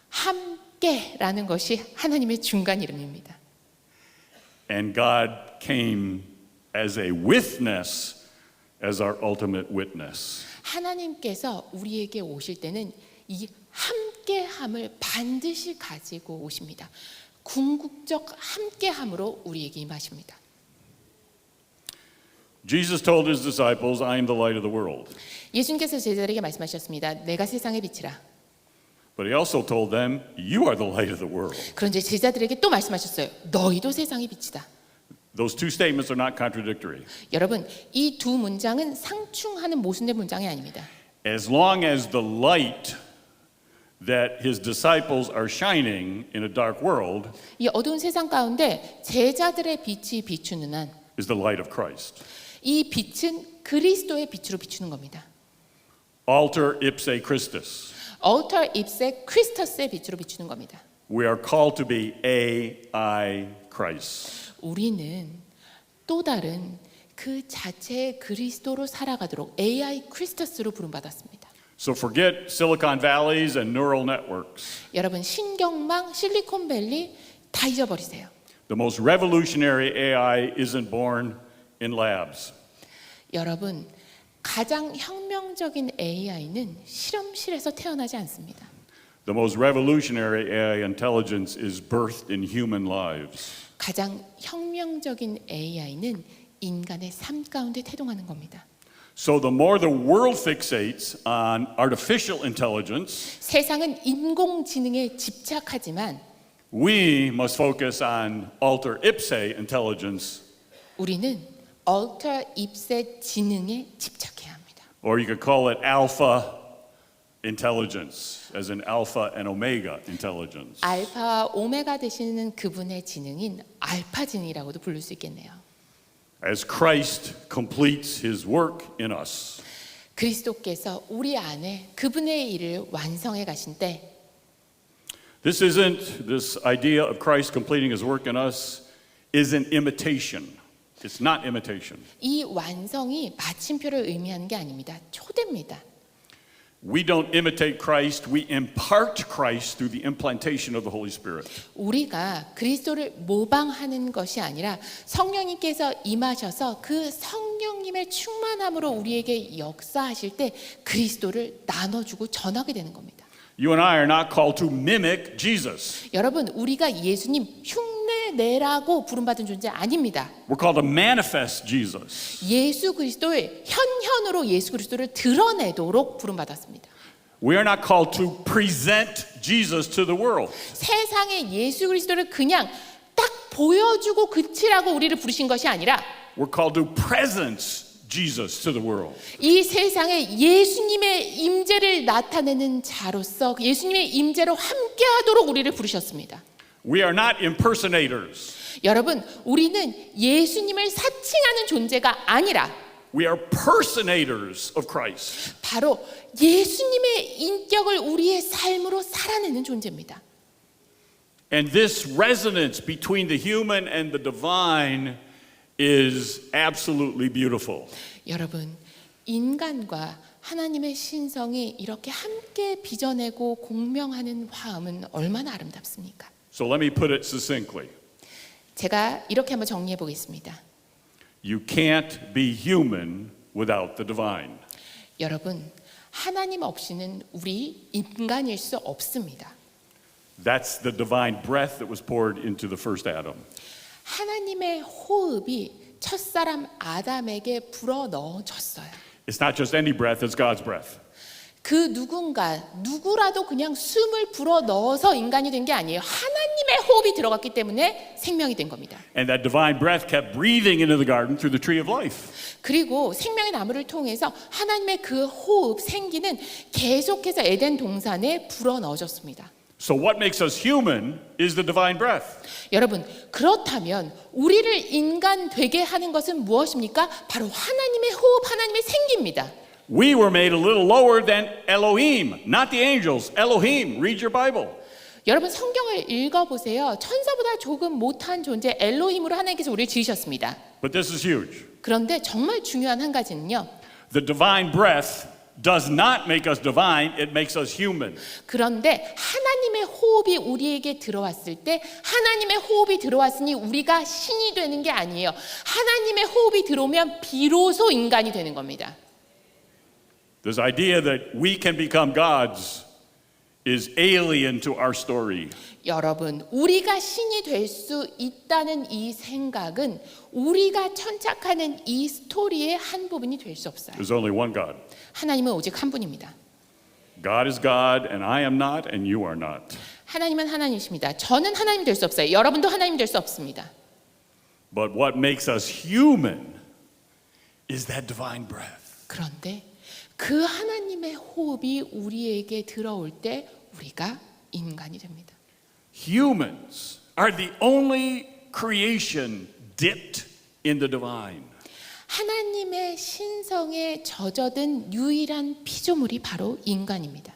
E: 함께라는 것이 하나님의 중간 이름입니다.
D: And God came as a witness as our ultimate witness.
E: 하나님께서 우리에게 오실 때는 이 함께함을 반드시 가지고 오십니다. 궁극적 함께함으로 우리에게 임하십니다.
D: Jesus told his disciples, I am the light of the world.
E: 예수님께서 제자들에게 말씀하셨습니다. 내가 세상의 빛이라.
D: But he also told them, you are the light of the world.
E: 그런데 제자들에게 또 말씀하셨어요. 너희도 세상의 빛이다.
D: Those two statements are not contradictory.
E: 여러분, 이 두 문장은 상충하는 모순된 문장이 아닙니다.
D: As long as the light that his disciples are shining in a dark world
E: 이 어두운 세상 가운데 제자들의 빛이 비추는 한,
D: is the light of Christ.
E: 이 빛은 그리스도의 빛으로 비추는 겁니다.
D: Alter ipse Christus.
E: Alter ipse Christus의 빛으로 비추는 겁니다.
D: We are called to be AI Christ.
E: 우리는 또 다른 그 자체의 그리스도로 살아가도록 AI 크리스토스로 부름받았습니다.
D: So forget Silicon Valleys and neural networks.
E: 여러분, 신경망, 실리콘밸리 다 잊어버리세요.
D: The most revolutionary AI isn't born in labs.
E: 여러분, 가장 혁명적인 AI는 실험실에서 태어나지 않습니다.
D: The most revolutionary AI intelligence is birthed in human lives.
E: 가장 혁명적인 AI는 인간의 삶 가운데 태동하는 겁니다.
D: So the more the world fixates on artificial intelligence,
E: 세상은 인공지능에 집착하지만
D: we must focus on alter ipse intelligence,
E: 우리는 Alter ipse 지능에 집착해야 합니다.
D: or you could call it alpha intelligence, as in alpha and omega intelligence.
E: 알파와 오메가 되시는 그분의 지능인 알파 지능이라고도 부를 수 있겠네요.
D: As Christ completes his work in us,
E: 그리스도께서 우리 안에 그분의 일을 완성해 가신 때
D: this idea of Christ completing his work in us isn't imitation. It's not imitation.
E: 이 완성이 마침표를 의미하는 게 아닙니다. 초대입니다.
D: We don't imitate Christ, we impart Christ through the implantation of the Holy Spirit.
E: 우리가 그리스도를 모방하는 것이 아니라 성령님께서 임하셔서 그 성령님의 충만함으로 우리에게 역사하실 때 그리스도를 나눠주고 전하게 되는 겁니다.
D: You and I are not called to mimic Jesus.
E: 여러분, 우리가 예수님 흉내내라고 부름받은 존재 아닙니다.
D: We're called to manifest Jesus.
E: 예수 그리스도의 현현으로 예수 그리스도를 드러내도록 부름받았습니다.
D: We are not called to present Jesus to the world.
E: 세상에 예수 그리스도를 그냥 딱 보여주고 그치라고 우리를 부르신 것이 아니라
D: We're called to presence Jesus to the world.
E: 이 세상에 예수님의 임재를 나타내는 자로서 예수님의 임재로 함께하도록 우리를 부르셨습니다.
D: We are not impersonators.
E: 여러분, 우리는 예수님을 사칭하는 존재가 아니라
D: We are personators of Christ.
E: 바로 예수님의 인격을 우리의 삶으로 살아내는 존재입니다.
D: And this resonance between the human and the divine is absolutely beautiful.
E: 여러분, 인간과 하나님의 신성이 이렇게 함께 빚어내고 공명하는 화음은 얼마나 아름답습니까?
D: So let me put it succinctly.
E: 제가 이렇게 한번 정리해 보겠습니다.
D: You can't be human without the divine.
E: 여러분, 하나님 없이는 우리 인간일 수 없습니다.
D: That's the divine breath that was poured into the first Adam.
E: 하나님의 호흡이 첫사람 아담에게 불어 넣어졌어요.
D: It's not just any breath, it's God's breath.
E: 그 누구라도 그냥 숨을 불어 넣어서 인간이 된 게 아니에요. 하나님의 호흡이 들어갔기 때문에 생명이 된 겁니다.
D: And that divine breath kept breathing into the garden through the tree of life.
E: 그리고 생명의 나무를 통해서 하나님의 그 호흡, 생기는 계속해서 에덴 동산에 불어 넣어졌습니다.
D: So what makes us human is the divine breath.
E: 여러분, 그렇다면 우리를 인간 되게 하는 것은 무엇입니까? 바로 하나님의 호흡, 하나님의 생기입니다.
D: We were made a little lower than Elohim, not the angels. Elohim, read your Bible.
E: 여러분 성경을 읽어보세요. 천사보다 조금 못한 존재 엘로힘으로 하나님께서 우리를 지으셨습니다.
D: But this is huge.
E: 그런데 정말 중요한 한 가지는요.
D: The divine breath does not make us divine, it makes us human.
E: 그런데 하나님의 호흡이 우리에게 들어왔을 때 하나님의 호흡이 들어왔으니 우리가 신이 되는 게 아니에요. 하나님의 호흡이 들어오면 비로소 인간이 되는 겁니다.
D: This idea that we can become gods is alien to our story.
E: 여러분, 우리가 신이 될 수 있다는 이 생각은 우리가 천착하는 이 스토리의 한 부분이 될 수 없어요.
D: There's only one God.
E: 하나님은 오직 한 분입니다.
D: God is God, and I am not, and you are not.
E: 하나님은 하나님이십니다. 저는 하나님 될 수 없어요. 여러분도 하나님 될 수 없습니다.
D: But what makes us human is that divine breath.
E: 그런데 그 하나님의 호흡이 우리에게 들어올 때 우리가 인간이 됩니다.
D: Humans are the only creation dipped in the divine.
E: 하나님의 신성에 젖어든 유일한 피조물이 바로 인간입니다.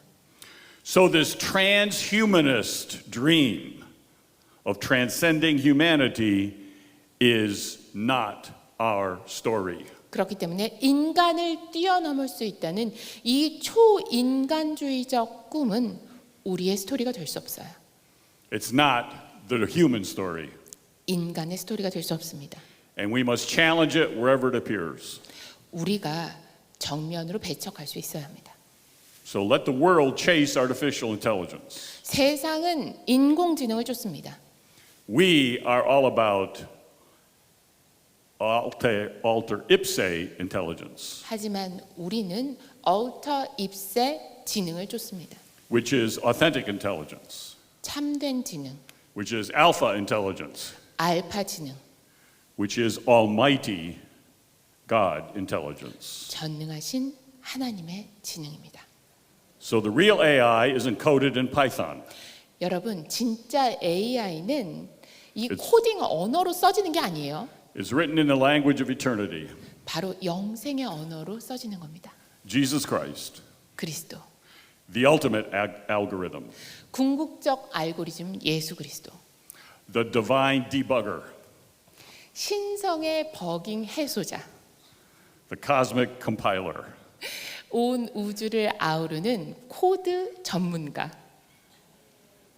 D: So this transhumanist dream of transcending humanity is not our story.
E: 그렇기 때문에 인간을 뛰어넘을 수 있다는 이 초인간주의적 꿈은 우리의 스토리가 될 수 없어요.
D: It's not the human story.
E: 인간의 스토리가 될 수 없습니다.
D: And we must challenge it wherever it appears.
E: 우리가 정면으로 배척할 수 있어야 합니다.
D: So let the world chase artificial intelligence.
E: 세상은 인공지능을 쫓습니다.
D: We are all about alter ipse intelligence,
E: 하지만 우리는 alter ipse 지능을 쫓습니다.
D: which is authentic intelligence,
E: 참된 지능,
D: which is alpha intelligence,
E: 알파 지능,
D: which is almighty God intelligence.
E: 전능하신 하나님의 지능입니다.
D: So the real AI is encoded in Python.
E: 여러분, 진짜 AI는 이 코딩 언어로 써지는 게 아니에요.
D: It's written in the language of eternity.
E: 바로 영생의 언어로 써지는 겁니다.
D: Jesus Christ,
E: 그리스도,
D: the ultimate algorithm,
E: 궁극적 알고리즘 예수 그리스도,
D: the divine debugger,
E: 신성의 버깅 해소자,
D: the cosmic compiler.
E: 온 우주를 아우르는 코드 전문가.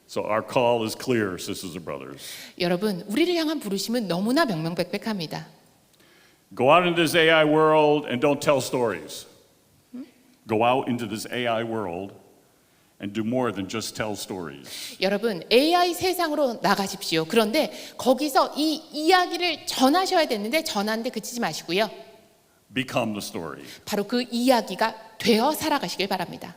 D: So our call is clear, sisters and brothers.
E: 여러분, 우리를 향한 부르심은 너무나 명명백백합니다.
D: Go out into this AI world and don't tell stories. Go out into this AI world and do more than just tell stories.
E: 여러분, AI 세상으로 나가십시오. 그런데 거기서 이 이야기를 전하셔야 되는데 전하는데 그치지 마시고요.
D: Become the story.
E: 바로 그 이야기가 되어 살아가시길 바랍니다.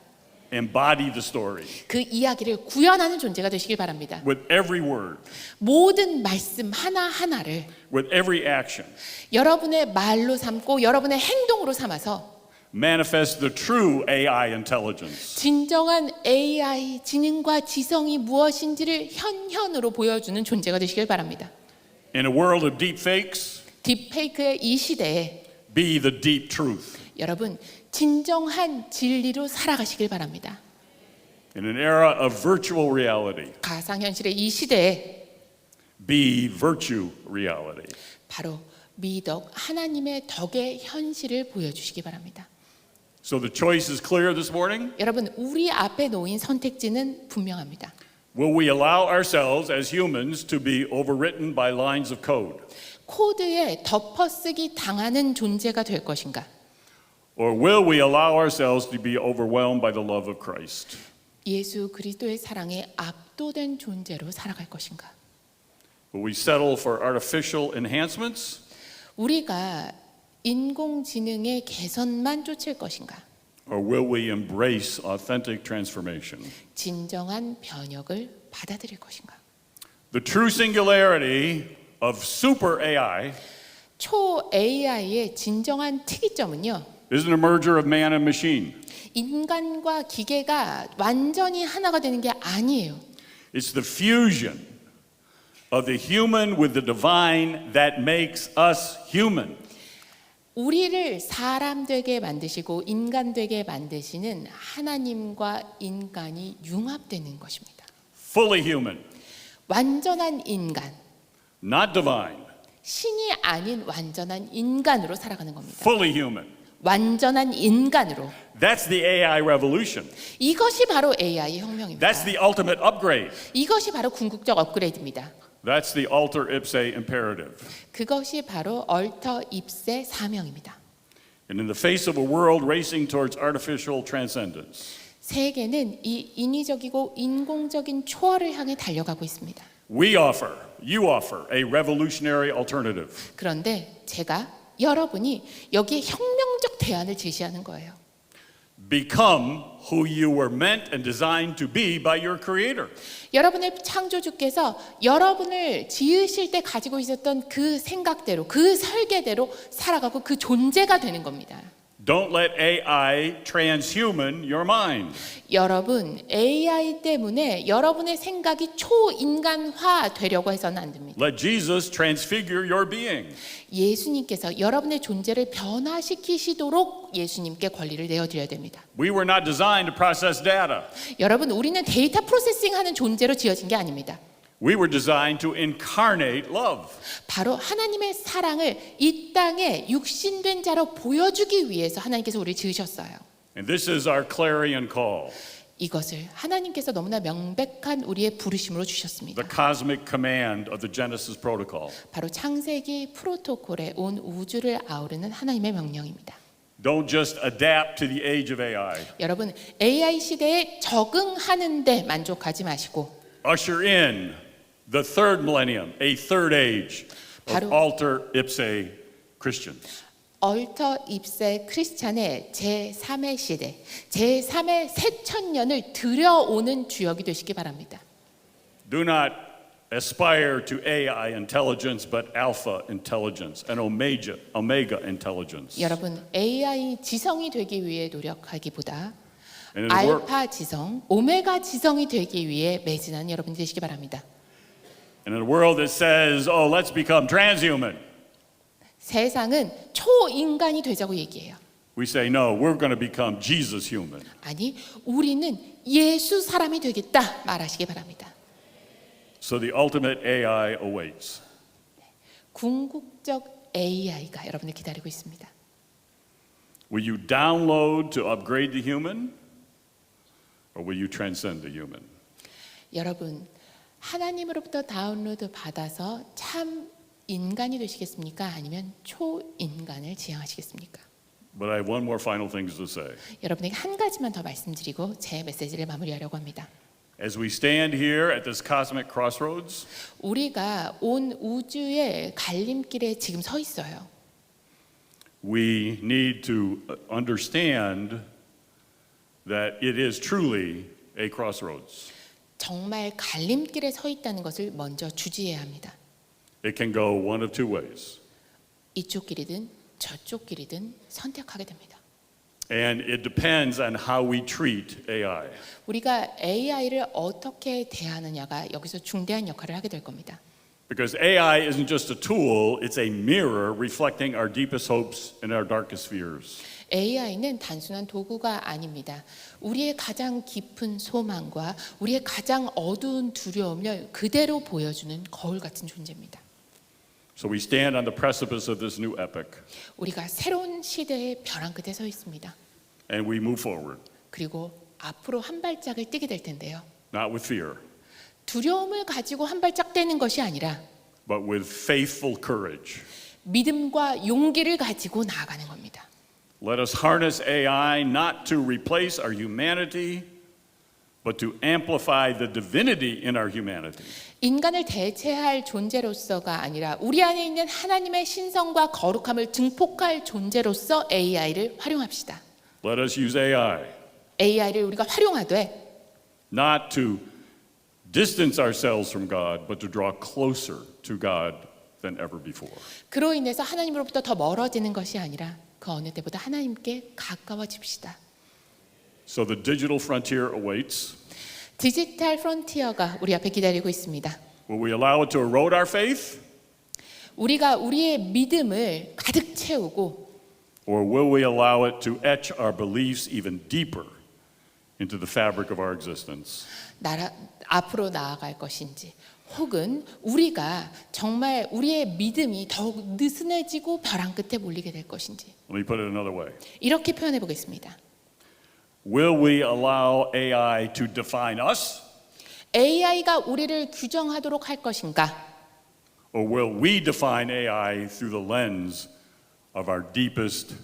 D: Embody the story
E: 그 이야기를 구현하는 존재가 되시길 바랍니다.
D: with every word,
E: 모든 말씀 하나하나를
D: with every action.
E: 여러분의 말로 삼고 여러분의 행동으로 삼아서
D: Manifest the true AI intelligence.
E: 진정한 AI 지능과 지성이 무엇인지를 현현으로 보여주는 존재가 되시길 바랍니다.
D: In a world of deep fakes,
E: 딥페이크의 이 시대에
D: be the deep truth.
E: 여러분 진정한 진리로 살아가시길 바랍니다.
D: In an era of virtual reality,
E: 가상현실의 이 시대에
D: be virtue reality.
E: 바로 미덕 하나님의 덕의 현실을 보여주시기 바랍니다.
D: So the choice is clear this morning.
E: 여러분 우리 앞에 놓인 선택지는 분명합니다.
D: Will we allow ourselves as humans to be overwritten by lines of code?
E: 코드에 덮어쓰기 당하는 존재가 될 것인가?
D: Or will we allow ourselves to be overwhelmed by the love of Christ?
E: 예수 그리스도의 사랑에 압도된 존재로 살아갈 것인가?
D: Will we settle for artificial enhancements?
E: 우리가 인공지능의 개선만 쫓을 것인가?
D: Or will we embrace authentic transformation?
E: 진정한 변혁을 받아들일 것인가?
D: The true singularity of super AI
E: 초 AI의 진정한 특이점은요.
D: isn't a merger of man and machine.
E: 인간과 기계가 완전히 하나가 되는 게 아니에요.
D: It's the fusion of the human with the divine that makes us human.
E: 우리를 사람 되게 만드시고 인간 되게 만드시는 하나님과 인간이 융합되는 것입니다.
D: Fully human,
E: 완전한 인간,
D: not divine.
E: 신이 아닌 완전한 인간으로 살아가는 겁니다.
D: Fully human.
E: 완전한 인간으로.
D: That's the AI revolution.
E: 이것이 바로 AI 혁명입니다.
D: That's the ultimate upgrade.
E: 이것이 바로 궁극적 업그레이드입니다.
D: That's the alter ipse imperative.
E: 그것이 바로 얼터 입세 사명입니다.
D: And in the face of a world racing towards artificial transcendence,
E: 세계는 이 인위적이고 인공적인 초월을 향해 달려가고 있습니다.
D: you offer a revolutionary alternative.
E: 그런데 여러분이 여기에 혁명적 대안을 제시하는 거예요.
D: Become who you were meant and designed to be by your creator.
E: 여러분의 창조주께서 여러분을 지으실 때 가지고 있었던 그 생각대로, 그 설계대로 살아가고 그 존재가 되는 겁니다.
D: Don't let AI transhuman your mind.
E: 여러분, AI 때문에 여러분의 생각이 초인간화 되려고 해서는 안 됩니다.
D: Let Jesus transfigure your being.
E: 예수님께서 여러분의 존재를 변화시키시도록 예수님께 권리를 내어드려야 됩니다.
D: We were not designed to process data.
E: 여러분, 우리는 데이터 프로세싱하는 존재로 지어진 게 아닙니다.
D: We were designed to incarnate love.
E: 바로 하나님의 사랑을 이 땅에 육신된 자로 보여주기 위해서 하나님께서 우리를 지으셨어요.
D: And this is our clarion call,
E: 이것을 하나님께서 너무나 명백한 우리의 부르심으로 주셨습니다.
D: the cosmic command of the Genesis protocol.
E: 바로 창세기 프로토콜에 온 우주를 아우르는 하나님의 명령입니다.
D: Don't just adapt to the age of AI.
E: 여러분, AI 시대에 적응하는 데 만족하지 마시고
D: Usher in the third millennium, a third age of
E: 바로-
D: alter ipse Christians.
E: 얼터 입세 크리스찬의 제3의 시대, 제3의 새천년을 들여오는 주역이 되시기 바랍니다.
D: Do not aspire to AI intelligence, but alpha intelligence and omega intelligence.
E: 여러분, AI 지성이 되기 위해 노력하기보다
D: And in a world,
E: 알파 지성, 오메가 지성이 되기 위해 매진한 여러분이 되시기 바랍니다.
D: and in a world that says, "Oh, let's become transhuman,"
E: 세상은 초인간이 되자고 얘기해요.
D: we say, "No, we're going to become Jesus human."
E: 아니, 우리는 예수 사람이 되겠다 말하시기 바랍니다.
D: So the ultimate AI awaits.
E: 궁극적 AI가 여러분을 기다리고 있습니다.
D: Will you download to upgrade the human, or will you transcend the human?
E: 여러분, 하나님으로부터 다운로드 받아서 참 인간이 되시겠습니까? 아니면 초인간을 지향하시겠습니까?
D: But I have one more final thing to say.
E: 여러분에게 한 가지만 더 말씀드리고 제 메시지를 마무리하려고 합니다.
D: As we stand here at this cosmic crossroads,
E: 우리가 온 우주의 갈림길에 지금 서 있어요.
D: we need to understand that it is truly a crossroads.
E: 정말 갈림길에 서 있다는 것을 먼저 주지해야 합니다.
D: It can go one of two ways.
E: 이쪽 길이든 저쪽 길이든 선택하게 됩니다.
D: And it depends on how we treat AI.
E: 우리가 AI를 어떻게 대하느냐가 여기서 중대한 역할을 하게 될 겁니다.
D: Because AI isn't just a tool, it's a mirror reflecting our deepest hopes and our darkest fears.
E: AI는 단순한 도구가 아닙니다. 우리의 가장 깊은 소망과 우리의 가장 어두운 두려움을 그대로 보여주는 거울 같은 존재입니다.
D: So we stand on the precipice of this new epoch
E: 우리가 새로운 시대의 벼랑 끝에 서 있습니다.
D: and we move forward,
E: 그리고 앞으로 한 발짝을 뛰게 될 텐데요.
D: not with fear,
E: 두려움을 가지고 한 발짝 떼는 것이 아니라
D: but with faithful courage.
E: 믿음과 용기를 가지고 나아가는 겁니다.
D: Let us harness AI not to replace our humanity, but to amplify the divinity in our humanity.
E: 인간을 대체할 존재로서가 아니라 우리 안에 있는 하나님의 신성과 거룩함을 증폭할 존재로서 AI를 활용합시다.
D: Let us use AI
E: AI를 우리가 활용하되
D: not to distance ourselves from God, but to draw closer to God than ever before.
E: 그로 인해서 하나님으로부터 더 멀어지는 것이 아니라 그 어느 때보다 하나님께 가까워집시다.
D: So the digital frontier awaits.
E: 디지털 프론티어가 우리 앞에 기다리고 있습니다.
D: Will we allow it to erode our faith?
E: 우리가 우리의 믿음을 가득 채우고
D: Or will we allow it to etch our beliefs even deeper into the fabric of our existence?
E: 앞으로 나아갈 것인지, 혹은 우리가 정말 우리의 믿음이 더욱 느슨해지고 벼랑 끝에 몰리게 될 것인지.
D: Let me put it another way.
E: 이렇게 표현해 보겠습니다.
D: Will we allow AI to define us?
E: AI가 우리를 규정하도록 할 것인가?
D: Or will we define AI through the lens of our deepest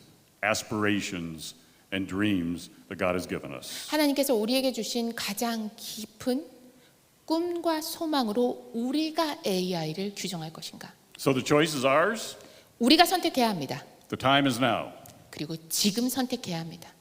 D: aspirations and dreams that God has given us?
E: 하나님께서 우리에게 주신 가장 깊은 꿈과 소망으로 우리가 AI를 규정할 것인가?
D: So the choice is ours.
E: 우리가 선택해야 합니다.
D: The time is now.
E: 그리고 지금 선택해야 합니다.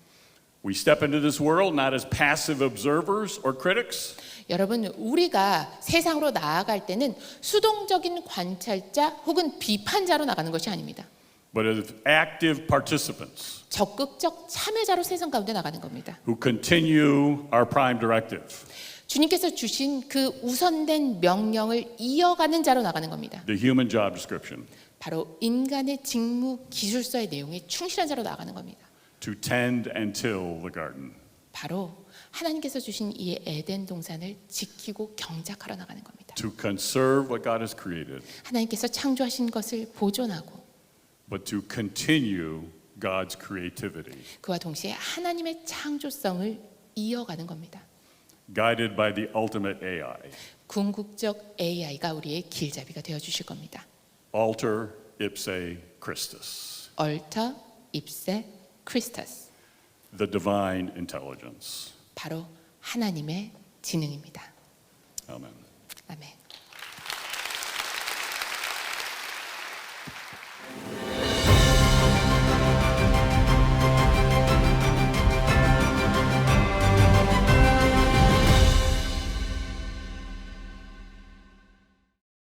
D: We step into this world not as passive observers or critics,
E: 여러분, 우리가 세상으로 나아갈 때는 수동적인 관찰자 혹은 비판자로 나가는 것이 아닙니다.
D: but as active participants
E: 적극적 참여자로 세상 가운데 나가는 겁니다.
D: who continue our prime directive,
E: 주님께서 주신 그 우선된 명령을 이어가는 자로 나가는 겁니다.
D: the human job description,
E: 바로 인간의 직무 기술서의 내용에 충실한 자로 나가는 겁니다.
D: to tend and till the garden.
E: 바로 하나님께서 주신 이 에덴 동산을 지키고 경작하러 나가는 겁니다.
D: To conserve what God has created,
E: 하나님께서 창조하신 것을 보존하고
D: but to continue God's creativity,
E: 그와 동시에 하나님의 창조성을 이어가는 겁니다.
D: guided by the ultimate AI,
E: 궁극적 AI가 우리의 길잡이가 되어 주실 겁니다.
D: alter ipse Christus,
E: 얼터 입세 크리스터스,
D: the divine intelligence.
E: 바로 하나님의 지능입니다.
D: Amen.
E: 아멘.